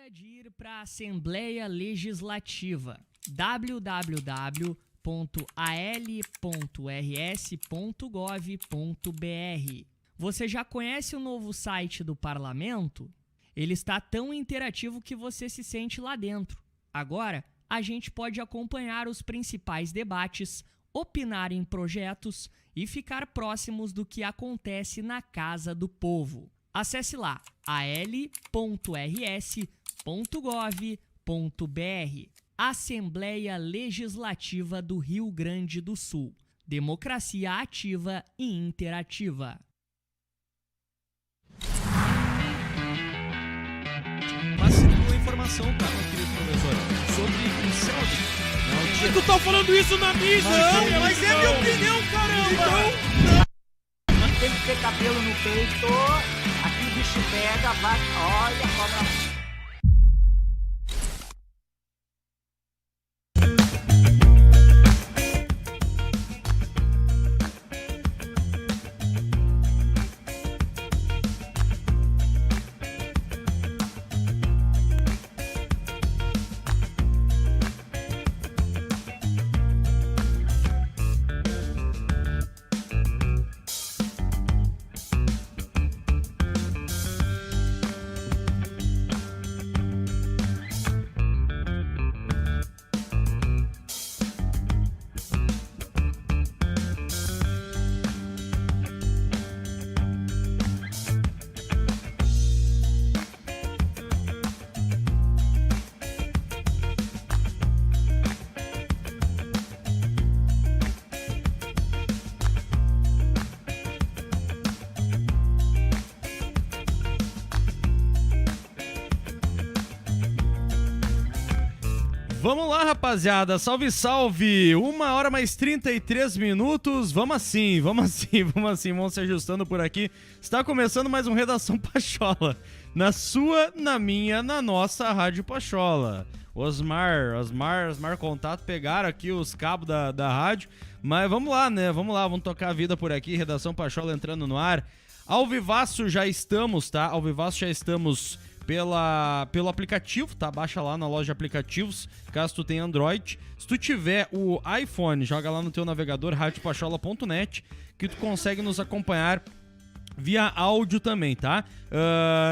hora de ir para a Assembleia Legislativa. www.al.rs.gov.br. Você já conhece o novo site do Parlamento? Ele está tão interativo que você se sente lá dentro. Agora, a gente pode acompanhar os principais debates, opinar em projetos e ficar próximos do que acontece na Casa do Povo. Acesse lá al.rs.gov.br. Assembleia Legislativa do Rio Grande do Sul. Democracia ativa e interativa. Mas circulou informação, tá, meu querido professor, sobre o Celtic. Mas tu tá falando isso na missa! Mas é minha opinião, caramba! Tem que ter cabelo no peito, aqui o bicho pega, vai, olha a cobra. Vamos lá, rapaziada, salve, salve, 1h mais 33 minutos, vamos assim, vamos se ajustando por aqui. Está começando mais um Redação Pachola, na sua, na minha, na nossa Rádio Pachola. Osmar Contato, pegaram aqui os cabos da rádio, mas vamos lá, né, vamos tocar a vida por aqui, Redação Pachola entrando no ar. Ao vivaço já estamos, tá, pelo aplicativo, tá? Baixa lá na loja de aplicativos, caso tu tenha Android. Se tu tiver o iPhone, joga lá no teu navegador, radiopachola.net, que tu consegue nos acompanhar via áudio também, tá?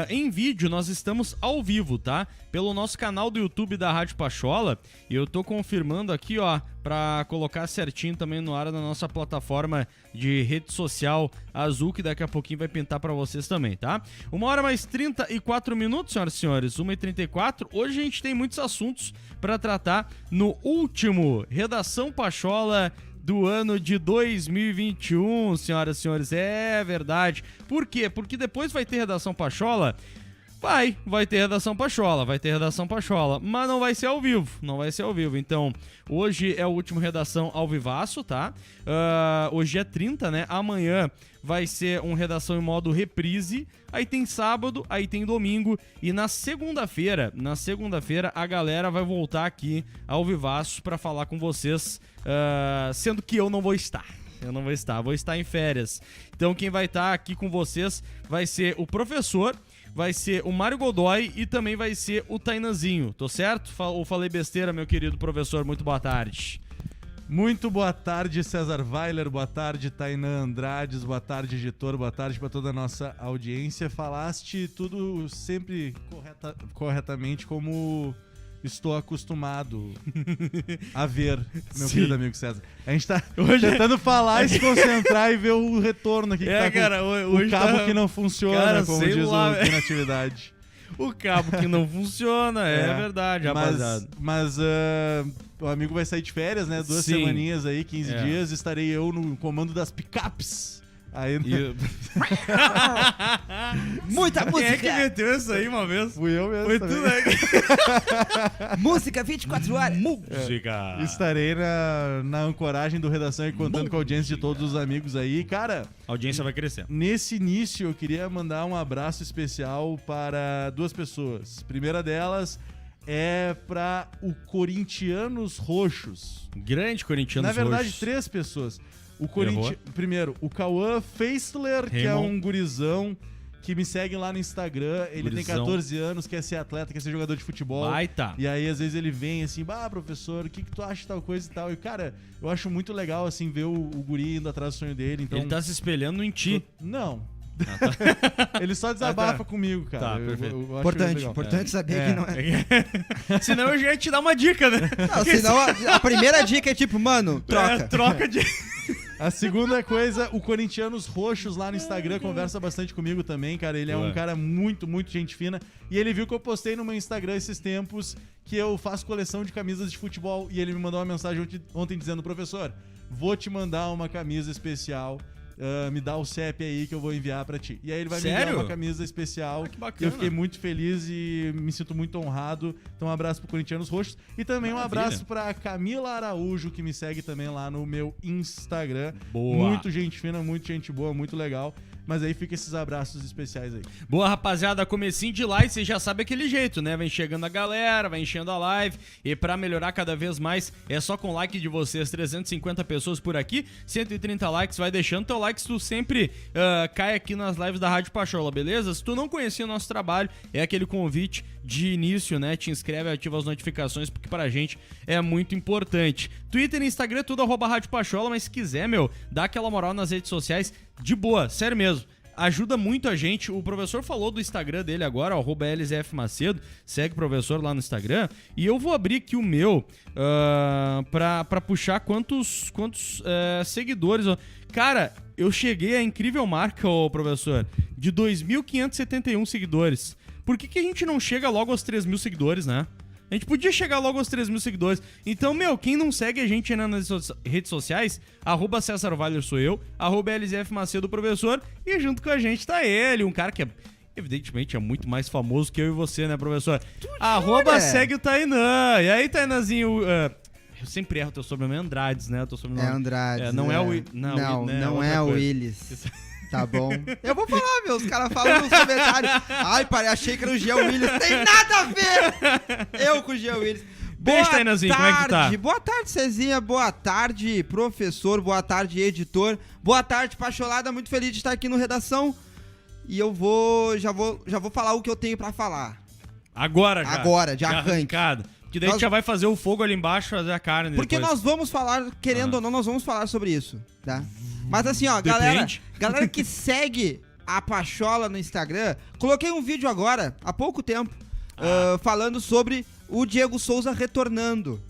Em vídeo, nós estamos ao vivo, tá? Pelo nosso canal do YouTube da Rádio Pachola. E eu tô confirmando aqui, ó, pra colocar certinho também no ar da nossa plataforma de rede social azul, que daqui a pouquinho vai pintar pra vocês também, tá? 1h mais 34 minutos, senhoras e senhores, 1h34. Hoje a gente tem muitos assuntos pra tratar no último Redação Pachola do ano de 2021, senhoras e senhores, é verdade. Por quê? Porque depois vai ter Redação Pachola, vai ter Redação Pachola, mas não vai ser ao vivo, então hoje é o último Redação ao vivaço, tá? Hoje é 30, né? Amanhã vai ser um Redação em modo reprise, aí tem sábado, aí tem domingo, e na segunda-feira a galera vai voltar aqui ao vivaço pra falar com vocês, sendo que eu não vou estar. Vou estar em férias. Então quem vai estar aqui com vocês vai ser o professor, vai ser o Mário Godoy e também vai ser o Tainanzinho, tô certo? Ou falei besteira, meu querido professor? Muito boa tarde. Muito boa tarde, César Weiler, boa tarde, Tainan Andrades, boa tarde, editor, boa tarde para toda a nossa audiência. Falaste tudo sempre corretamente como estou acostumado a ver, meu querido amigo César. A gente tá tentando falar e se concentrar e ver o retorno aqui, que tá cara, com o cabo que não funciona, cara, como diz lá, o aqui na atividade. O cabo que não funciona, é verdade, rapaziada. Mas o amigo vai sair de férias, né? 2 semaninhas aí, 15 dias. Estarei eu no comando das picapes. Aí, Muita música! Quem é que meteu isso aí uma vez? Fui eu mesmo. Foi também. tu, né? Música 24 horas! Música! Estarei na ancoragem do Redação e contando com a audiência de todos os amigos aí. Cara, a audiência vai crescendo. Nesse início, eu queria mandar um abraço especial para 2 pessoas. A primeira delas é para o Corintianos Roxos. Grande Corintianos Roxos. Na verdade, 3 pessoas. Primeiro, o Cauã Feistler, que é um gurizão que me seguem lá no Instagram. Ele tem Gurizão. 14 anos, quer ser atleta, quer ser jogador de futebol. Baita. E aí, às vezes, ele vem assim, professor, o que tu acha de tal coisa e tal? E, cara, eu acho muito legal, assim, ver o guri indo atrás do sonho dele. Então, Ele tá se espelhando em ti. Não. Ele só desabafa comigo, cara. Tá, perfeito. Eu acho legal. Importante saber que não é. Senão eu já ia te dar uma dica, né? Não, senão a primeira dica é tipo, mano, troca. Troca de... A segunda coisa, o Corintianos Roxos lá no Instagram conversa bastante comigo também, cara. Ele é um cara muito, muito gente fina. E ele viu que eu postei no meu Instagram esses tempos que eu faço coleção de camisas de futebol. E ele me mandou uma mensagem ontem dizendo, professor, vou te mandar uma camisa especial. Me dá o CEP aí que eu vou enviar pra ti. E aí ele vai me enviar uma camisa especial. Que bacana. Eu fiquei muito feliz e me sinto muito honrado. Então um abraço pro Corintianos Roxos. E também um abraço pra Camila Araújo, que me segue também lá no meu Instagram. Boa. Muito gente fina, muito gente boa, muito legal. Mas aí fica esses abraços especiais aí. Boa, rapaziada, comecinho de live, você já sabe aquele jeito, né? Vai chegando a galera, vai enchendo a live. E pra melhorar cada vez mais, é só com like de vocês. 350 pessoas por aqui, 130 likes. Vai deixando teu like se tu sempre cai aqui nas lives da Rádio Pachola, beleza? Se tu não conhecia o nosso trabalho, é aquele convite de início, né? Te inscreve, ativa as notificações, porque pra gente é muito importante. Twitter e Instagram, tudo @Rádio Pachola, mas se quiser, dá aquela moral nas redes sociais, de boa, sério mesmo. Ajuda muito a gente. O professor falou do Instagram dele agora, @LZFMacedo. Segue o professor lá no Instagram. E eu vou abrir aqui o meu pra puxar quantos seguidores. Cara, eu cheguei à incrível marca, professor, de 2.571 seguidores. Por que a gente não chega logo aos 3.000 seguidores, né? A gente podia chegar logo aos 3.000 seguidores. Então, quem não segue a gente ainda nas redes sociais, @CésarValer sou eu, @LZFMacedo professor, e junto com a gente tá ele, um cara que evidentemente é muito mais famoso que eu e você, né, professor? @segue o Tainã. E aí, Tainãzinho, eu sempre erro teu sobrenome, Andrades, né? Teu sobrenome. É Andrades. Não é o... Não é o Willis. Tá bom. Eu vou falar, os caras falam nos comentários. Ai, achei que era o Jean Willis. Tem nada a ver! Eu com o Jean Willis. Beijo, Tainazinho, como é que tu tá? Boa tarde, Cezinha. Boa tarde, professor. Boa tarde, editor. Boa tarde, Pacholada. Muito feliz de estar aqui no Redação. E eu já vou falar o que eu tenho pra falar. Agora, já. Agora, de arranque. Porque daí a gente já vai fazer o fogo ali embaixo, fazer a carne Porque depois. nós vamos falar, querendo ou não, nós vamos falar sobre isso, tá? Mas assim, ó, galera que segue a Pachola no Instagram, coloquei um vídeo agora, há pouco tempo, falando sobre o Diego Souza retornando.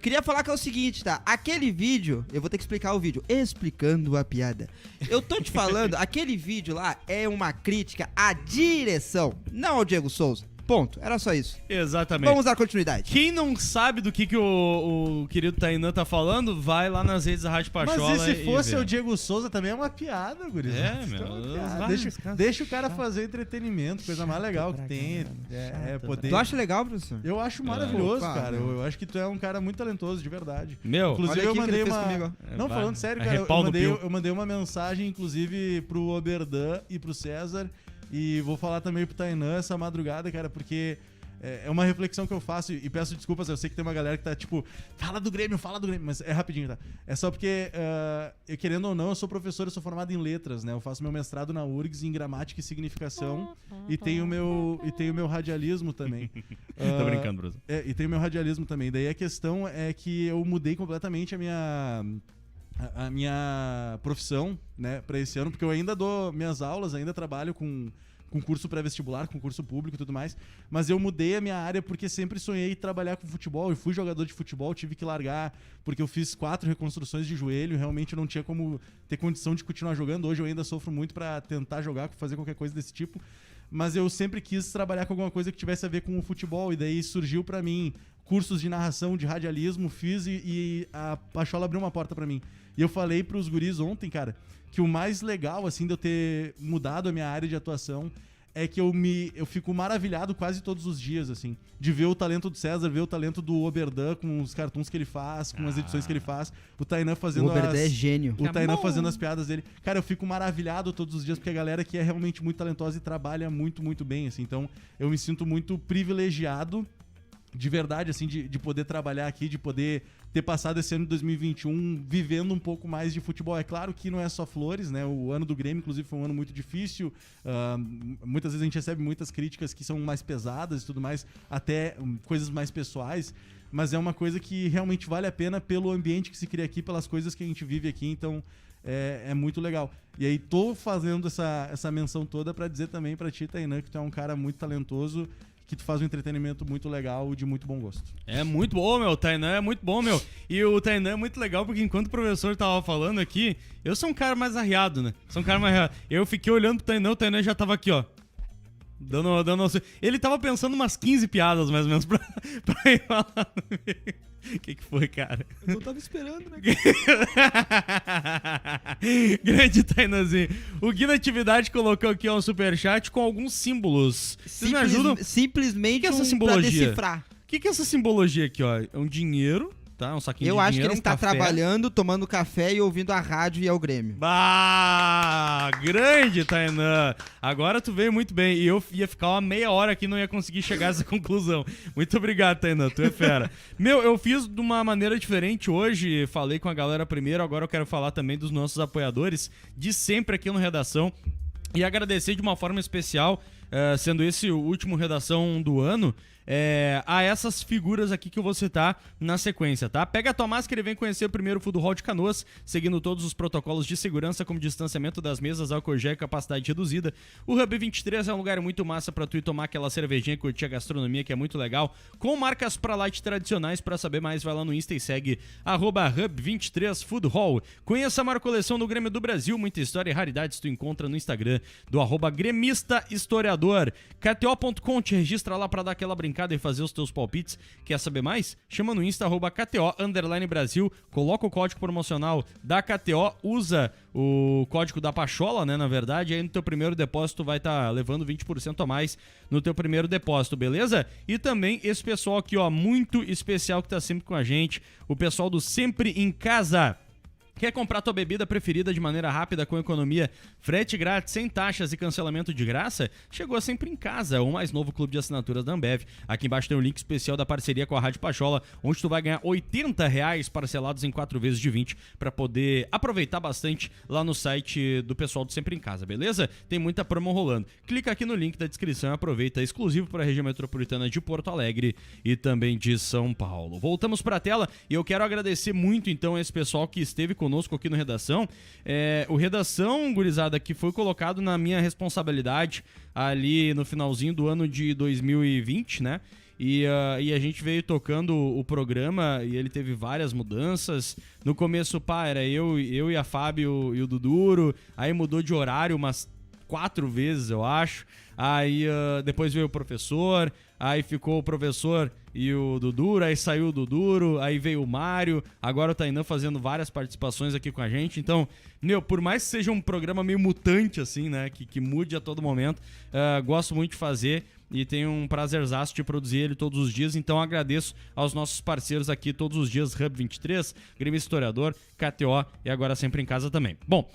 Queria falar que é o seguinte, tá? Aquele vídeo, eu vou ter que explicar o vídeo, explicando a piada. Eu tô te falando, aquele vídeo lá é uma crítica à direção, não ao Diego Souza. Ponto, era só isso. Exatamente. Vamos dar continuidade. Quem não sabe do que o querido Tainã tá falando, vai lá nas redes da Rádio Pachola. Mas e se fosse vê. o Diego Souza também é uma piada, gurizada. É, meu. É uma piada. Deixa o cara fazer entretenimento, coisa mais legal que tem. Poder. Tu acha legal, professor? Eu acho maravilhoso, Opa, cara. Eu acho que tu é um cara muito talentoso, de verdade. Inclusive, olha eu aqui mandei que ele uma. fez comigo. Não, falando sério, cara, eu mandei uma mensagem, inclusive, pro Oberdan e pro César. E vou falar também pro Tainã essa madrugada, cara, porque é uma reflexão que eu faço e peço desculpas. Eu sei que tem uma galera que tá tipo, fala do Grêmio, mas é rapidinho, tá? É só porque, eu, querendo ou não, eu sou professor, eu sou formado em letras, né? Eu faço meu mestrado na URGS em gramática e significação e tenho o meu radialismo também. Tô brincando, Bruno. E tenho o meu radialismo também. Daí a questão é que eu mudei completamente a minha profissão, né, pra esse ano, porque eu ainda dou minhas aulas, ainda trabalho com curso pré-vestibular, com curso público e tudo mais, mas eu mudei a minha área porque sempre sonhei trabalhar com futebol, eu fui jogador de futebol, tive que largar porque eu fiz 4 reconstruções de joelho, realmente eu não tinha como ter condição de continuar jogando. Hoje eu ainda sofro muito pra tentar jogar, fazer qualquer coisa desse tipo, mas eu sempre quis trabalhar com alguma coisa que tivesse a ver com o futebol, e daí surgiu pra mim cursos de narração, de radialismo, fiz e a Pachola abriu uma porta pra mim. E eu falei pros guris ontem, cara, que o mais legal, assim, de eu ter mudado a minha área de atuação é que eu fico maravilhado quase todos os dias, assim, de ver o talento do César, ver o talento do Oberdan com os cartoons que ele faz, com as edições que ele faz, o Tainã fazendo O Oberdan é gênio. O Tainã fazendo as piadas dele. Cara, eu fico maravilhado todos os dias, porque a galera aqui é realmente muito talentosa e trabalha muito, muito bem, assim. Então, eu me sinto muito privilegiado de verdade, assim, de poder trabalhar aqui, de poder ter passado esse ano de 2021 vivendo um pouco mais de futebol. É claro que não é só flores, né? O ano do Grêmio, inclusive, foi um ano muito difícil. Muitas vezes a gente recebe muitas críticas que são mais pesadas e tudo mais, até coisas mais pessoais. Mas é uma coisa que realmente vale a pena pelo ambiente que se cria aqui, pelas coisas que a gente vive aqui. Então, é muito legal. E aí, tô fazendo essa menção toda pra dizer também pra ti, Tainan, que tu é um cara muito talentoso, que tu faz um entretenimento muito legal e de muito bom gosto. É muito bom, meu. O Tainan é muito bom, meu. E o Tainan é muito legal porque enquanto o professor tava falando aqui, eu sou um cara mais arriado, né? Eu fiquei olhando pro Tainan, o Tainan já tava aqui, ó. Dando. Ele tava pensando umas 15 piadas, mais ou menos, pra ir falar no meio. O que foi, cara? Eu não tava esperando, né? Grande Tainanzinho. O Gui Natividade colocou aqui um superchat com alguns símbolos. Vocês me ajudam? Simplesmente que é essa pra simbologia? decifrar. O que é essa simbologia aqui, ó? É um dinheiro, tá? Um saquinho Eu de acho dinheiro, que ele um está café. trabalhando, tomando café e ouvindo a rádio e é o Grêmio. Bah, grande, Tainan. Agora tu veio muito bem. E eu ia ficar uma meia hora aqui e não ia conseguir chegar a essa conclusão. Muito obrigado, Tainan. Tu é fera. Meu, eu fiz de uma maneira diferente hoje. Falei com a galera primeiro. Agora eu quero falar também dos nossos apoiadores de sempre aqui no Redação. E agradecer de uma forma especial, sendo esse o último Redação do ano, a essas figuras aqui que eu vou citar na sequência, tá? Pega a tua máscara e vem conhecer o primeiro Food Hall de Canoas, seguindo todos os protocolos de segurança, como distanciamento das mesas, álcool gel e capacidade reduzida. O Hub 23 é um lugar muito massa pra tu ir tomar aquela cervejinha e curtir a gastronomia, que é muito legal, com marcas pra light tradicionais. Pra saber mais, vai lá no Insta e segue @Hub23 Food Hall. Conheça a maior coleção do Grêmio do Brasil, muita história e raridades tu encontra no Instagram do @Gremista Historiador. KTO.com, te registra lá pra dar aquela brincada e fazer os teus palpites. Quer saber mais? Chama no Insta @KTO_Brasil, coloca o código promocional da KTO, usa o código da Pachola, né, na verdade, aí no teu primeiro depósito vai estar levando 20% a mais no teu primeiro depósito, beleza? E também esse pessoal aqui, ó, muito especial que tá sempre com a gente, o pessoal do Sempre em Casa. Quer comprar tua bebida preferida de maneira rápida, com economia, frete grátis, sem taxas e cancelamento de graça? Chegou Sempre em Casa, o mais novo clube de assinaturas da Ambev. Aqui embaixo tem um link especial da parceria com a Rádio Pachola, onde tu vai ganhar R$80 parcelados em 4 vezes de 20 para poder aproveitar bastante lá no site do pessoal do Sempre em Casa, beleza? Tem muita promo rolando. Clica aqui no link da descrição e aproveita, exclusivo para a região metropolitana de Porto Alegre e também de São Paulo. Voltamos para a tela e eu quero agradecer muito então esse pessoal que esteve conosco aqui no Redação. O Redação, gurizada, que foi colocado na minha responsabilidade ali no finalzinho do ano de 2020, né? E a gente veio tocando o programa e ele teve várias mudanças. No começo, era eu e a Fábio e o Duduro. Aí mudou de horário umas 4 vezes, eu acho. Aí depois veio o professor, aí ficou o professor e o Duduro, aí saiu o Duduro, aí veio o Mário, agora o Tainan fazendo várias participações aqui com a gente. Então, por mais que seja um programa meio mutante, assim, né, que mude a todo momento, gosto muito de fazer e tenho um prazerzaço de produzir ele todos os dias. Então, agradeço aos nossos parceiros aqui todos os dias, Hub 23, Grêmio Historiador, KTO e agora Sempre em Casa também. Bom,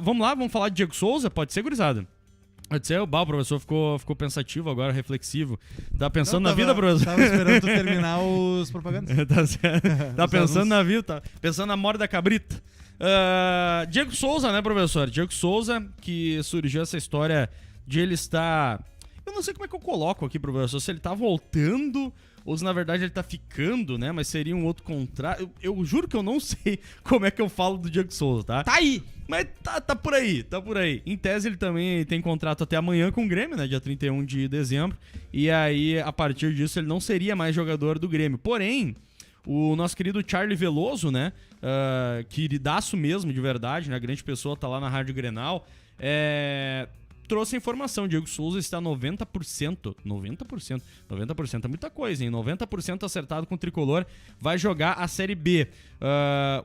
vamos lá, vamos falar de Diego Souza, pode ser, gurizada? Pode ser, o professor ficou pensativo agora, reflexivo. Tá pensando na vida, professor? Tava esperando tu terminar os propagandas. Tá certo. Tá pensando na vida, tá pensando na morte da cabrita. Diego Souza, né, professor? Diego Souza, que surgiu essa história de ele estar... Eu não sei como é que eu coloco aqui, professor, se ele tá voltando ou se na verdade ele tá ficando, né? Mas seria um outro contrato. Eu juro que eu não sei como é que eu falo do Diego Souza, tá? Tá aí! Mas tá por aí, tá por aí. Em tese ele também tem contrato até amanhã com o Grêmio, né? Dia 31 de dezembro. E aí, a partir disso, ele não seria mais jogador do Grêmio. Porém, o nosso querido Charlie Veloso, né? Queridaço mesmo, de verdade, né? Grande pessoa, tá lá na Rádio Grenal. Trouxe a informação, Diego Souza está 90%, 90% é muita coisa, hein? 90% acertado com o Tricolor, vai jogar a Série B.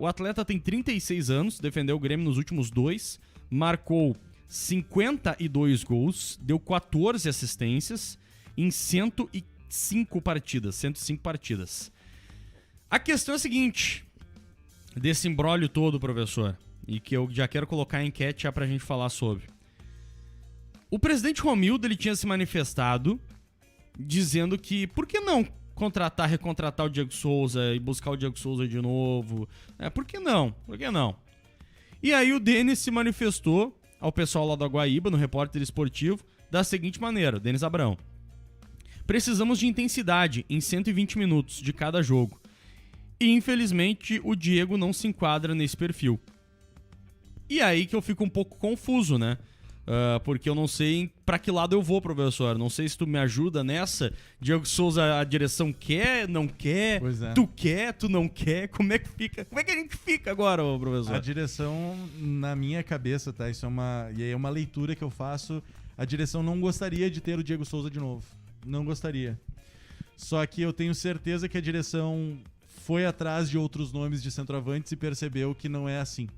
O atleta tem 36 anos, defendeu o Grêmio nos últimos 2, marcou 52 gols, deu 14 assistências em 105 partidas. A questão é a seguinte, desse imbróglio todo, professor, e que eu já quero colocar a enquete já pra gente falar sobre. O presidente Romildo, ele tinha se manifestado dizendo que por que não recontratar o Diego Souza e buscar o Diego Souza de novo? Por que não? Por que não? E aí o Denis se manifestou ao pessoal lá do Aguaíba, no Repórter Esportivo, da seguinte maneira, o Denis Abrão. Precisamos de intensidade em 120 minutos de cada jogo. E infelizmente o Diego não se enquadra nesse perfil. E aí que eu fico um pouco confuso, né? Porque eu não sei pra que lado eu vou, professor. Não sei se tu me ajuda nessa. Diego Souza, a direção quer, não quer? Pois é. Tu quer, tu não quer? Como é que fica? Como é que a gente fica agora, ô, professor? A direção, na minha cabeça, tá? Isso é uma leitura que eu faço. A direção não gostaria de ter o Diego Souza de novo. Não gostaria. Só que eu tenho certeza que a direção foi atrás de outros nomes de centroavantes e percebeu que não é assim.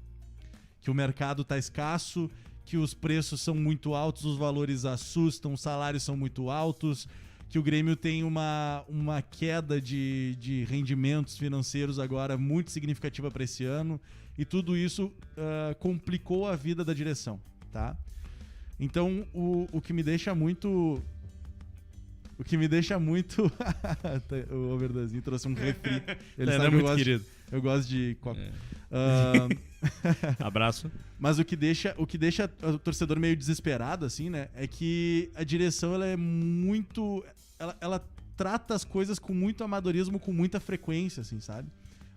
Que o mercado tá escasso, que os preços são muito altos, os valores assustam, os salários são muito altos, que o Grêmio tem uma queda de rendimentos financeiros agora muito significativa para esse ano, e tudo isso complicou a vida da direção, tá? Então, o que me deixa muito... O que me deixa muito... O Overdanzinho trouxe um refri. Ele sabe que querido. Eu gosto de coca. Abraço. Mas o que deixa o torcedor meio desesperado, assim, né? É que a direção, ela é muito... Ela trata as coisas com muito amadorismo, com muita frequência, assim, sabe?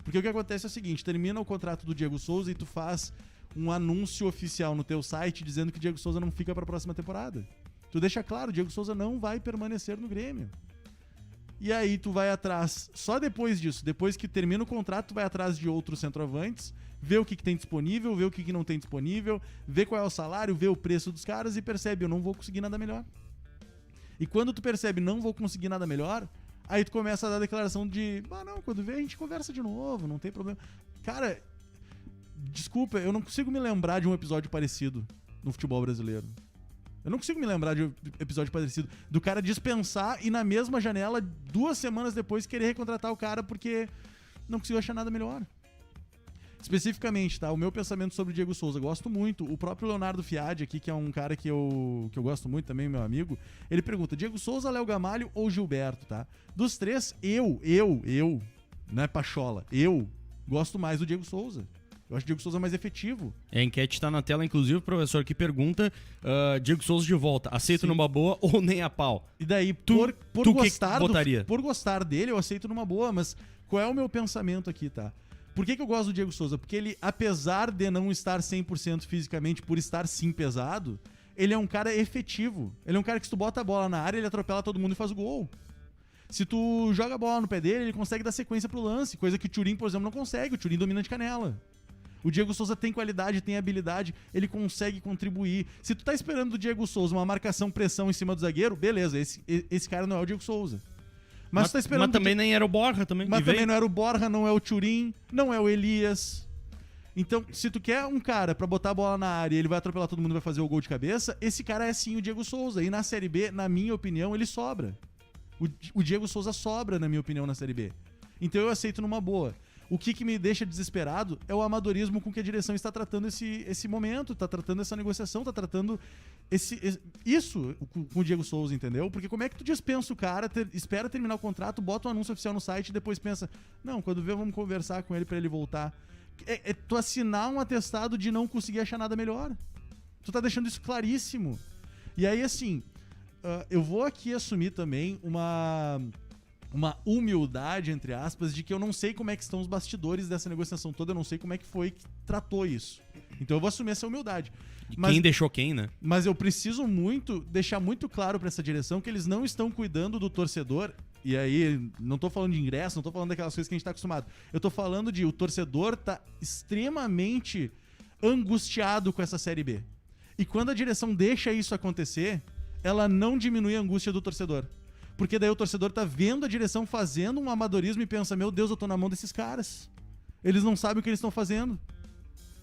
Porque o que acontece é o seguinte, termina o contrato do Diego Souza e tu faz um anúncio oficial no teu site dizendo que o Diego Souza não fica pra próxima temporada. Tu deixa claro, o Diego Souza não vai permanecer no Grêmio. E aí tu vai atrás, só depois disso, depois que termina o contrato, tu vai atrás de outros centroavantes, vê o que tem disponível, vê o que não tem disponível, vê qual é o salário, vê o preço dos caras e percebe, eu não vou conseguir nada melhor. E quando tu percebe, não vou conseguir nada melhor, aí tu começa a dar a declaração de, não, quando vê a gente conversa de novo, não tem problema. Cara, desculpa, eu não consigo me lembrar de um episódio parecido no futebol brasileiro. Eu não consigo me lembrar de um episódio parecido do cara dispensar e na mesma janela, 2 semanas depois, querer recontratar o cara porque não conseguiu achar nada melhor. Especificamente, tá? O meu pensamento sobre o Diego Souza, gosto muito. O próprio Leonardo Fiade aqui, que é um cara que eu gosto muito também, meu amigo, ele pergunta, Diego Souza, Léo Gamalho ou Gilberto, tá? Dos 3, eu, não é Pachola, eu gosto mais do Diego Souza. Eu acho o Diego Souza mais efetivo. A enquete tá na tela, inclusive, professor, que pergunta Diego Souza de volta, aceito numa boa ou nem a pau? E daí, por gostar dele, eu aceito numa boa, mas qual é o meu pensamento aqui, tá? Por que eu gosto do Diego Souza? Porque ele, apesar de não estar 100% fisicamente, por estar sim pesado, ele é um cara efetivo. Ele é um cara que se tu bota a bola na área, ele atropela todo mundo e faz o gol. Se tu joga a bola no pé dele, ele consegue dar sequência pro lance, coisa que o Thuram, por exemplo, não consegue. O Thuram domina de canela. O Diego Souza tem qualidade, tem habilidade, ele consegue contribuir. Se tu tá esperando do Diego Souza uma marcação-pressão em cima do zagueiro, beleza, esse cara não é o Diego Souza. Mas tu tá esperando... Mas também nem era o Borja também. Mas também não era o Borja, não é o Thuram, não é o Elias. Então, se tu quer um cara pra botar a bola na área e ele vai atropelar todo mundo e vai fazer o gol de cabeça, esse cara é sim o Diego Souza. E na Série B, na minha opinião, ele sobra. O Diego Souza sobra, na minha opinião, na Série B. Então eu aceito numa boa. O que me deixa desesperado é o amadorismo com que a direção está tratando esse momento, está tratando essa negociação, está tratando isso com o Diego Souza, entendeu? Porque como é que tu dispensa o cara, espera terminar o contrato, bota um anúncio oficial no site e depois pensa, não, quando vê, vamos conversar com ele para ele voltar. É tu assinar um atestado de não conseguir achar nada melhor. Tu tá deixando isso claríssimo. E aí, assim, eu vou aqui assumir também uma humildade, entre aspas, de que eu não sei como é que estão os bastidores dessa negociação toda, eu não sei como é que foi que tratou isso. Então eu vou assumir essa humildade. Quem deixou quem, né? Mas eu preciso deixar muito claro pra essa direção que eles não estão cuidando do torcedor, e aí não tô falando de ingresso, não tô falando daquelas coisas que a gente tá acostumado. Eu tô falando de o torcedor tá extremamente angustiado com essa Série B. E quando a direção deixa isso acontecer, ela não diminui a angústia do torcedor. Porque daí o torcedor tá vendo a direção fazendo um amadorismo e pensa, meu Deus, eu tô na mão desses caras. Eles não sabem o que eles estão fazendo.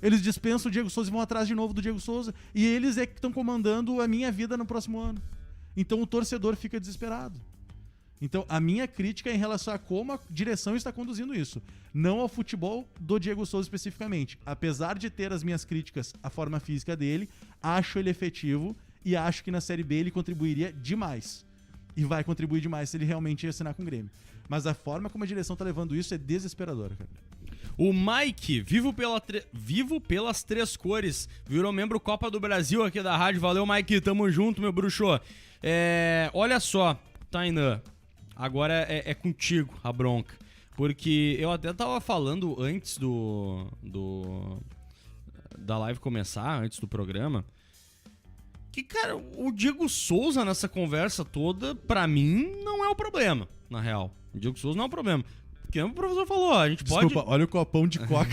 Eles dispensam o Diego Souza e vão atrás de novo do Diego Souza. E eles é que estão comandando a minha vida no próximo ano. Então o torcedor fica desesperado. Então a minha crítica é em relação a como a direção está conduzindo isso. Não ao futebol do Diego Souza especificamente. Apesar de ter as minhas críticas à forma física dele, acho ele efetivo e acho que na Série B ele contribuiria demais. e vai contribuir demais se ele realmente assinar com o Grêmio. Mas a forma como a direção tá levando isso é desesperadora, cara. O Mike, vivo pelas três cores, virou membro Copa do Brasil aqui da rádio. Valeu, Mike, tamo junto, meu bruxo. Olha só, Tainan, agora é contigo a bronca. Porque eu até tava falando antes da live começar, antes do programa, que, cara, o Diego Souza nessa conversa toda, pra mim, não é o problema, na real. O Diego Souza não é o problema. Porque o professor falou, a gente pode... Desculpa, olha o copão de coca.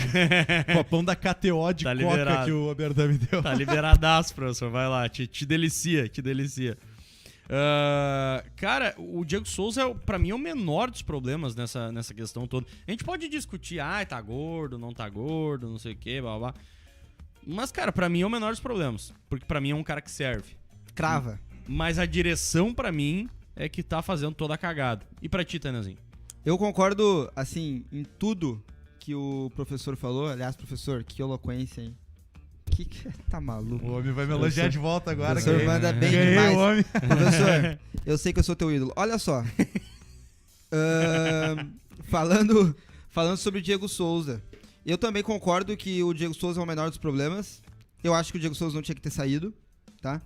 Copão da KTO de Tá coca liberado. que o Oberdan me deu. Tá liberadaço, professor, vai lá, te delicia, te delicia. Cara, o Diego Souza, pra mim, é o menor dos problemas nessa questão toda. A gente pode discutir, tá gordo, não sei o que, blá, blá. Mas, cara, pra mim é o menor dos problemas. Porque pra mim é um cara que serve. Crava. Mas a direção, pra mim, é que tá fazendo toda a cagada. E pra ti, Tanãzinho? Eu concordo, assim, em tudo que o professor falou. Aliás, professor, que eloquência, hein? Tá maluco. O homem vai me elogiar de volta agora. O professor manda bem Ganhei demais. o homem. Professor, eu sei que eu sou teu ídolo. Olha só. Falando sobre o Diego Souza. Eu também concordo que o Diego Souza é o menor dos problemas. Eu acho que o Diego Souza não tinha que ter saído, tá?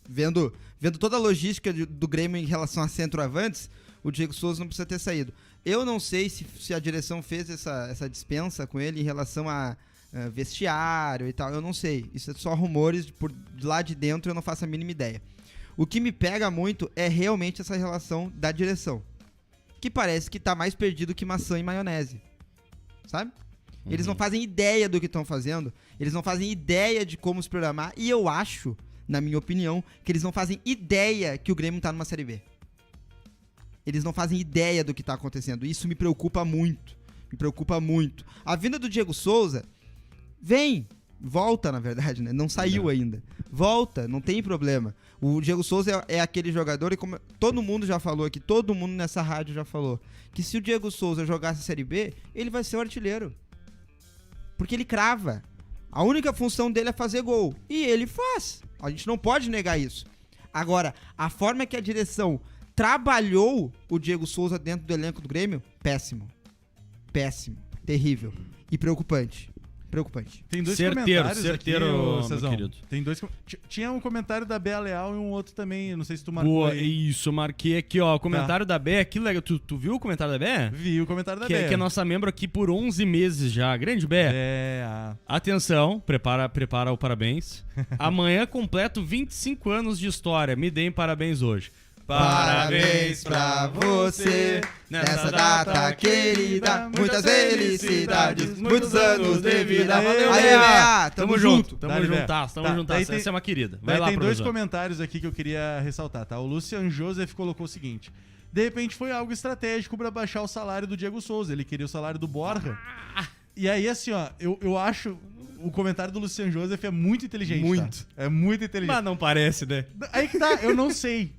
Vendo toda a logística do Grêmio em relação a centroavantes, o Diego Souza não precisa ter saído. Eu não sei se a direção fez essa dispensa com ele em relação a vestiário e tal. Eu não sei. Isso é só rumores por lá de dentro, eu não faço a mínima ideia. O que me pega muito é realmente essa relação da direção, que parece que tá mais perdido que maçã e maionese, sabe? Eles não fazem ideia do que estão fazendo, eles não fazem ideia de como se programar, e eu acho, na minha opinião, que eles não fazem ideia que o Grêmio tá numa Série B. Eles não fazem ideia do que tá acontecendo, isso me preocupa muito, A vinda do Diego Souza, volta na verdade, né? Não saiu ainda, volta, não tem problema. O Diego Souza é aquele jogador, e como todo mundo já falou aqui, todo mundo nessa rádio já falou, que se o Diego Souza jogasse a Série B, ele vai ser o artilheiro. Porque ele crava. A única função dele é fazer gol. E ele faz. A gente não pode negar isso. Agora, a forma que a direção trabalhou o Diego Souza dentro do elenco do Grêmio, péssimo. Terrível. E preocupante. Tem dois Certeiro, comentários certeiro, aqui, meu Cezão. querido. Tem dois. Tinha um comentário da Bea Leal e um outro também, não sei se tu marcou. Boa, aí. isso, marquei aqui, ó. O comentário da Bé, que legal. Tu viu o comentário da Bé? Vi o comentário da Que Bea. é nossa membro aqui por 11 meses já. Grande Bé. Atenção, prepara o parabéns. Amanhã completo 25 anos de história. Me deem parabéns hoje. Parabéns pra você nessa data querida. Muitas felicidades, muitos anos de vida. Valeu, Aí, Bea. Bea, Tamo junto. Dá-lhe, Bea. Tamo Tá, juntas. daí tem- Essa é uma querida. Vai Daí lá, tem dois professor. comentários aqui que eu queria ressaltar, tá? O Lucian Joseph colocou o seguinte: de repente foi algo estratégico pra baixar o salário do Diego Souza. Ele queria o salário do Borja. E aí, assim, ó, eu acho o comentário do Lucian Joseph é muito inteligente. Muito. Tá? É muito inteligente. Mas não parece, né? Aí que tá, eu não sei.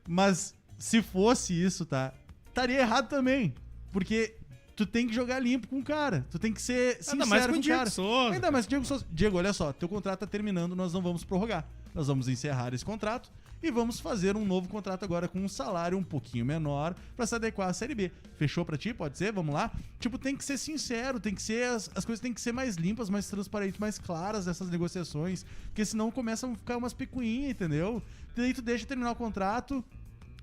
Mas se fosse isso, tá? Estaria errado também. Porque tu tem que jogar limpo com o cara. Tu tem que ser sincero Ainda mais com o o Diego cara. Souza. Ainda mais com o Diego Souza. Diego, olha só, teu contrato tá terminando, nós não vamos prorrogar. Nós vamos encerrar esse contrato e vamos fazer um novo contrato agora com um salário um pouquinho menor pra se adequar à Série B. Fechou pra ti? Pode ser? Vamos lá? Tipo, tem que ser sincero, tem que ser as coisas têm que ser mais limpas, mais transparentes, mais claras dessas negociações, porque senão começam a ficar umas picuinhas, entendeu? Daí tu deixa terminar o contrato,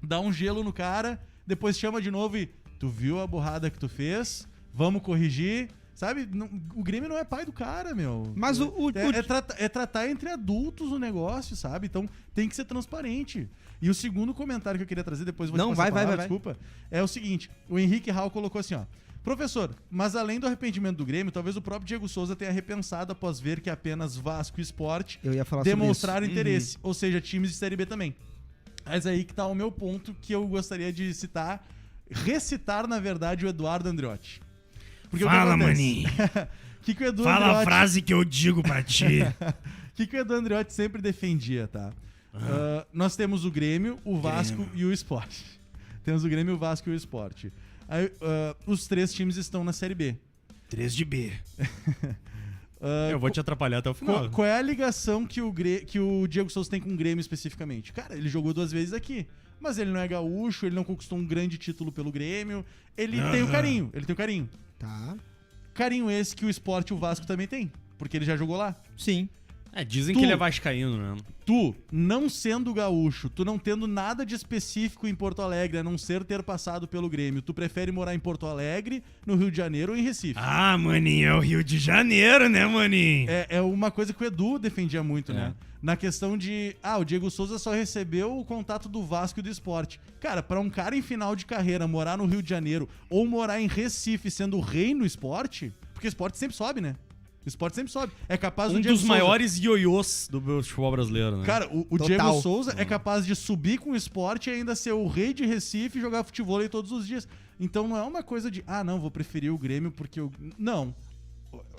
dá um gelo no cara, depois chama de novo e tu viu a burrada que tu fez? Vamos corrigir. Sabe? O Grêmio não é pai do cara, meu. Mas É tratar entre adultos o negócio, sabe? Então tem que ser transparente. E o segundo comentário que eu queria trazer, depois vou te passar a palavra, desculpa, é o seguinte. O Henrique Hall colocou assim, ó. Professor, mas além do arrependimento do Grêmio, talvez o próprio Diego Souza tenha repensado após ver que apenas Vasco e Sport Eu ia falar sobre demonstraram isso. interesse. Ou seja, times de Série B também. Mas aí que tá o meu ponto que eu gostaria de recitar, na verdade, o Eduardo Andriotti. Porque Fala, o que acontece? maninho. que o Edu Fala a Andriotti... frase que eu digo pra ti. que o Edu Andriotti sempre defendia, tá? Nós temos o Grêmio, o Vasco e o Sport. Temos o Grêmio, o Vasco e o Sport. Aí, os três times estão na Série B. 3 de B. Eu vou te atrapalhar até o final. Qual é a ligação que o Diego Souza tem com o Grêmio especificamente? Cara, ele jogou 2 vezes aqui. mas ele não é gaúcho, ele não conquistou um grande título pelo Grêmio. Ele tem o carinho, Tá. Carinho esse que o Sport e o Vasco também tem, porque ele já jogou lá. Sim. Dizem Tu- que ele é vascaíno, né? Tu, não sendo gaúcho, tu não tendo nada de específico em Porto Alegre, a não ser ter passado pelo Grêmio, tu prefere morar em Porto Alegre, no Rio de Janeiro ou em Recife? Ah, maninho, é o Rio de Janeiro, né, maninho? É uma coisa que o Edu defendia muito, né? Na questão de, o Diego Souza só recebeu o contato do Vasco e do Sport. Cara, pra um cara em final de carreira morar no Rio de Janeiro ou morar em Recife sendo o rei no esporte, porque o esporte sempre sobe, né? O esporte sempre sobe. É capaz do Um Diego dos Souza... maiores ioiôs do futebol brasileiro, né? Cara, o Total. Diego Souza é capaz de subir com o esporte e ainda ser o rei de Recife e jogar futebol aí todos os dias. Então não é uma coisa de, não, vou preferir o Grêmio porque eu... Não.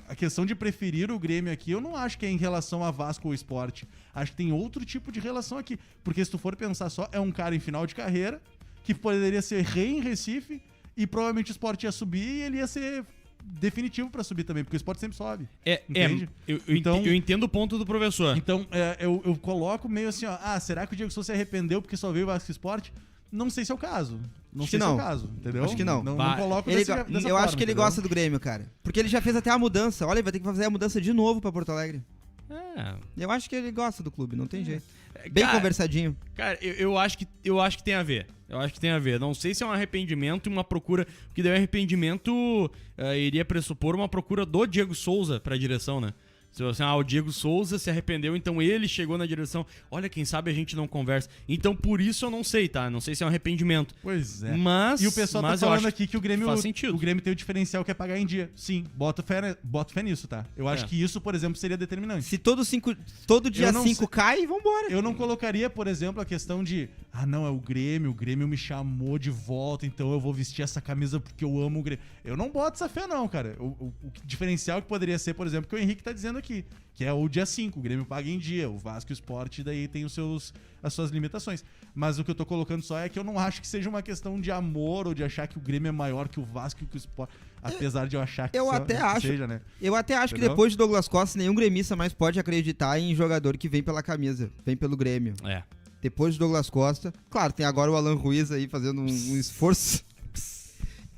A questão de preferir o Grêmio aqui, eu não acho que é em relação a Vasco ou Sport. Acho que tem outro tipo de relação aqui. Porque se tu for pensar só, é um cara em final de carreira que poderia ser rei em Recife e provavelmente o Sport ia subir e ele ia ser definitivo pra subir também, porque o Sport sempre sobe. Entende? Eu entendo o ponto do professor. Então, eu coloco meio assim, será que o Diego Souza se arrependeu porque só veio o Vasco Sport? Não sei se é o caso. Não Acho sei que se é não. o caso, entendeu? Acho que não. Não Vai. coloco Ele dessa go- dessa eu forma, acho que ele entendeu? gosta do Grêmio, cara. Porque ele já fez até a mudança. Olha, ele vai ter que fazer a mudança de novo pra Porto Alegre. Eu acho que ele gosta do clube, não tem jeito. Bem Cara, conversadinho. Cara, eu acho que tem a ver. Eu acho que tem a ver. Não sei se é um arrependimento e uma procura. Porque daí o arrependimento iria pressupor uma procura do Diego Souza pra direção, né? Se assim, o Diego Souza se arrependeu, então ele chegou na direção. Olha, quem sabe a gente não conversa. Então por isso eu não sei, tá? Não sei se é um arrependimento. Pois é. Mas. E o pessoal mas tá eu falando acho aqui que o Grêmio, faz sentido. o Grêmio tem o diferencial que é pagar em dia. Sim, bota fé nisso, tá? Eu acho que isso, por exemplo, seria determinante. Se todo dia Eu não 5 sei- cai, vambora. Eu não colocaria, por exemplo, a questão de não, é o Grêmio me chamou de volta, então eu vou vestir essa camisa porque eu amo o Grêmio. Eu não boto essa fé não, cara. O diferencial que poderia ser, por exemplo, que o Henrique tá dizendo aqui, que é o dia 5, o Grêmio paga em dia, o Vasco e o Sport daí tem as suas limitações. Mas o que eu tô colocando só é que eu não acho que seja uma questão de amor ou de achar que o Grêmio é maior que o Vasco e que o Sport, apesar de eu achar que Eu até acho. seja, né? Eu até acho que Entendeu? depois de Douglas Costa, nenhum gremista mais pode acreditar em jogador que vem pela camisa, vem pelo Grêmio. É. Depois de Douglas Costa, claro, tem agora o Alan Ruiz aí fazendo um esforço,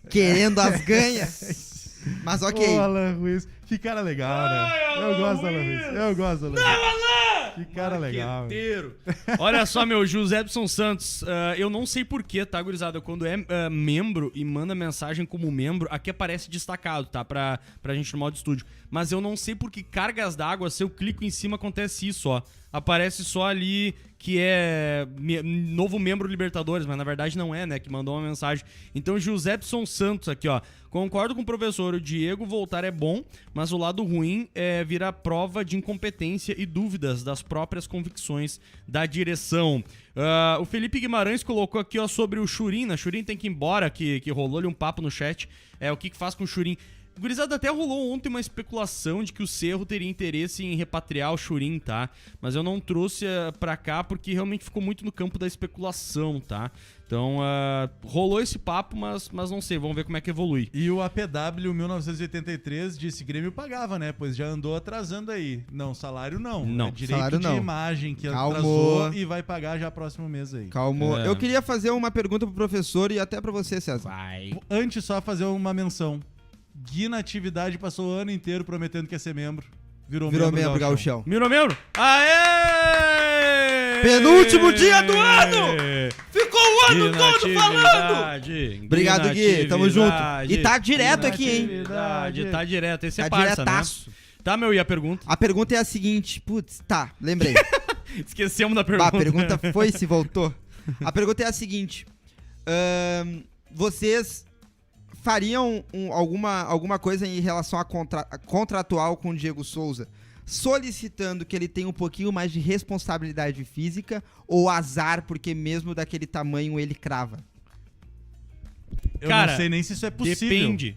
querendo as ganhas. Mas ok. Ô, Alan Ruiz, que cara legal, né? Eu gosto do Alan Ruiz. Que cara legal. Inteiro. Olha só, meu, Josébson Santos. Eu não sei porquê, tá, gurizada? Quando é membro e manda mensagem como membro, aqui aparece destacado, tá? Pra gente no modo estúdio. Mas eu não sei por que cargas d'água, se eu clico em cima, acontece isso, ó. Aparece só ali que é novo membro Libertadores, mas na verdade não é, né? Que mandou uma mensagem. Então, Josébson Santos aqui, ó. Concordo com o professor, o Diego voltar é bom, mas o lado ruim é virar prova de incompetência e dúvidas das próprias convicções da direção. O Felipe Guimarães colocou aqui, ó, sobre o Churin, né? Churin tem que ir embora, que rolou-lhe um papo no chat. O que faz com o Churin? Gurizada, até rolou ontem uma especulação de que o Cerro teria interesse em repatriar o Churin, tá? Mas eu não trouxe pra cá porque realmente ficou muito no campo da especulação, tá? Então, rolou esse papo, mas não sei, vamos ver como é que evolui. E o APW 1983 disse que Grêmio pagava, né? Pois já andou atrasando aí. Não, salário não. Não. É direito Salário de não. imagem que Calmou. atrasou e vai pagar já próximo mês aí. Calma. É. Eu queria fazer uma pergunta pro professor e até pra você, César. Vai. Antes, só fazer uma menção. Gui na atividade passou o ano inteiro prometendo que ia ser membro. Virou Membro gauchão. Mirou membro? Aê! Penúltimo dia do ano! Ficou o ano todo falando! Obrigado, Gui. Tamo junto. E tá direto aqui, hein? Tá direto. Esse é Tá parça, né? diretaço. Tá, meu, e a pergunta? A pergunta é a seguinte. Putz, tá, lembrei. Esquecemos da Bah, pergunta. a pergunta foi se voltou. A pergunta é a seguinte. Vocês fariam alguma coisa em relação a contratual com o Diego Souza, solicitando que ele tenha um pouquinho mais de responsabilidade física ou azar, porque mesmo daquele tamanho ele crava? Eu Cara, não sei nem se isso é possível. Depende.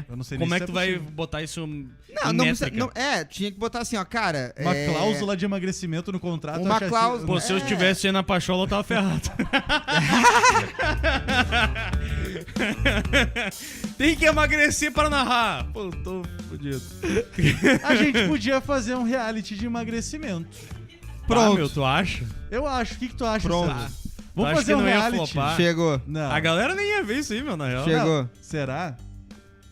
Eu não sei Como nem é se que é tu vai possível. botar isso Não precisa, tinha que botar assim, ó, cara... Uma cláusula de emagrecimento no contrato. Uma eu acho assim- cláusula- Pô, se eu estivesse aí na Pachola, eu tava ferrado. Tem que emagrecer para narrar. Pô, tô fodido. A gente podia fazer um reality de emagrecimento. Pronto. Meu, tu acha? Eu acho. O que tu acha, Pronto. César? Vamos Acho fazer que um não ia reality. flopar. Chegou. Não. A galera nem ia ver isso aí, meu, na real. Chegou. Não. Será?